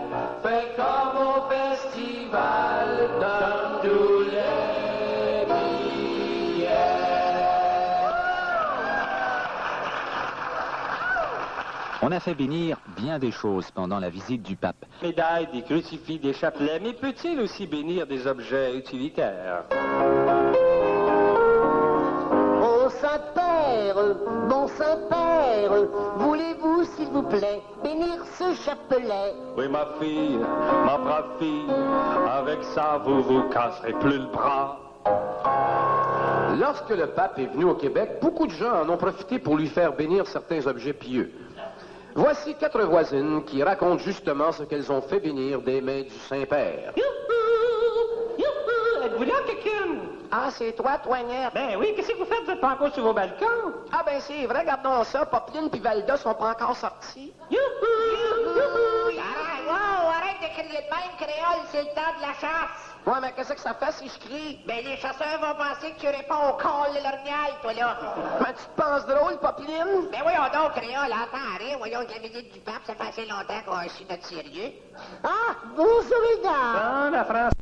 Fais comme au festival, donne tous les billets. On a fait bénir bien des choses pendant la visite du pape. Médailles, des crucifix, des chapelets, mais peut-il aussi bénir des objets utilitaires? Ô Saint-Père, bon Saint-Père, voulez-vous, s'il vous plaît, bénir ce chapelet? Oui, ma fille, ma brave fille, avec ça, vous vous casserez plus le bras. Lorsque le pape est venu au Québec, beaucoup de gens en ont profité pour lui faire bénir certains objets pieux. Voici 4 voisines qui racontent justement ce qu'elles ont fait bénir des mains du Saint-Père. Êtes-vous là, quelqu'un? Ah, c'est toi, Toignette? Ben oui, qu'est-ce que vous faites? Vous êtes pas encore sur vos balcons? Ah, ben c'est vrai, regardons ça. Popeline puis Valda sont pas encore sortis. Arrête, wow, arrête de crier de même, créole, c'est le temps de la chasse. Ouais, mais qu'est-ce que ça fait si je crie? Ben, les chasseurs vont penser que tu réponds au call de l'ornial, toi, là. Mais tu te penses drôle, Popeline? Ben voyons donc, créole, attends, rien. Voyons que la visite du pape, ça fait assez longtemps qu'on a su notre sérieux. Ah, bonjour, mesdames. Ah, la France.